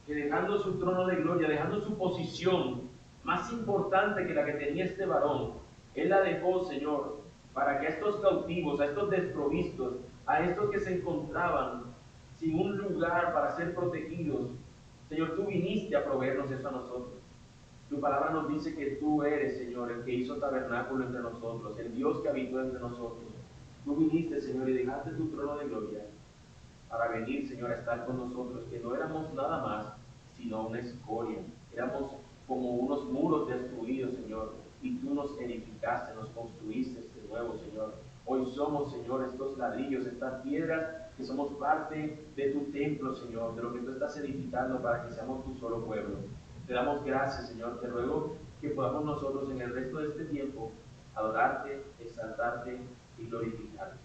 Que dejando su trono de gloria, dejando su posición más importante que la que tenía este varón, Él la dejó, Señor, para que a estos cautivos, a estos desprovistos, a estos que se encontraban sin un lugar para ser protegidos, Señor, tú viniste a proveernos eso a nosotros. Tu palabra nos dice que tú eres, Señor, el que hizo tabernáculo entre nosotros, el Dios que habitó entre nosotros. Tú viniste, Señor, y dejaste tu trono de gloria para venir, Señor, a estar con nosotros, que no éramos nada más, sino una escoria. Éramos como unos muros destruidos, Señor, y tú nos edificaste, nos construiste de nuevo, Señor. Hoy somos, Señor, estos ladrillos, estas piedras, que somos parte de tu templo, Señor, de lo que tú estás edificando para que seamos tu solo pueblo. Te damos gracias, Señor. Te ruego que podamos nosotros en el resto de este tiempo adorarte, exaltarte y glorificarte.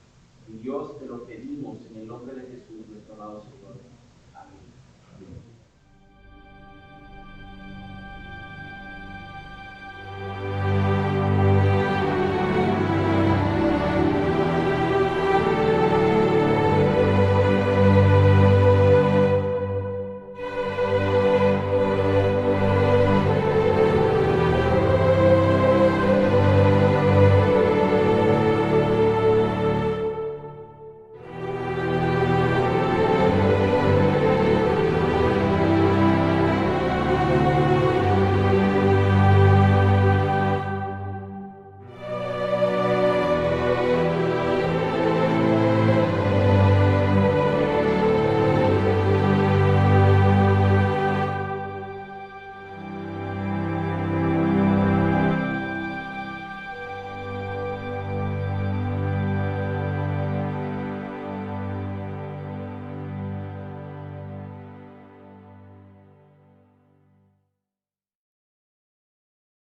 Y Dios, te lo pedimos en el nombre de Jesús, nuestro amado Señor.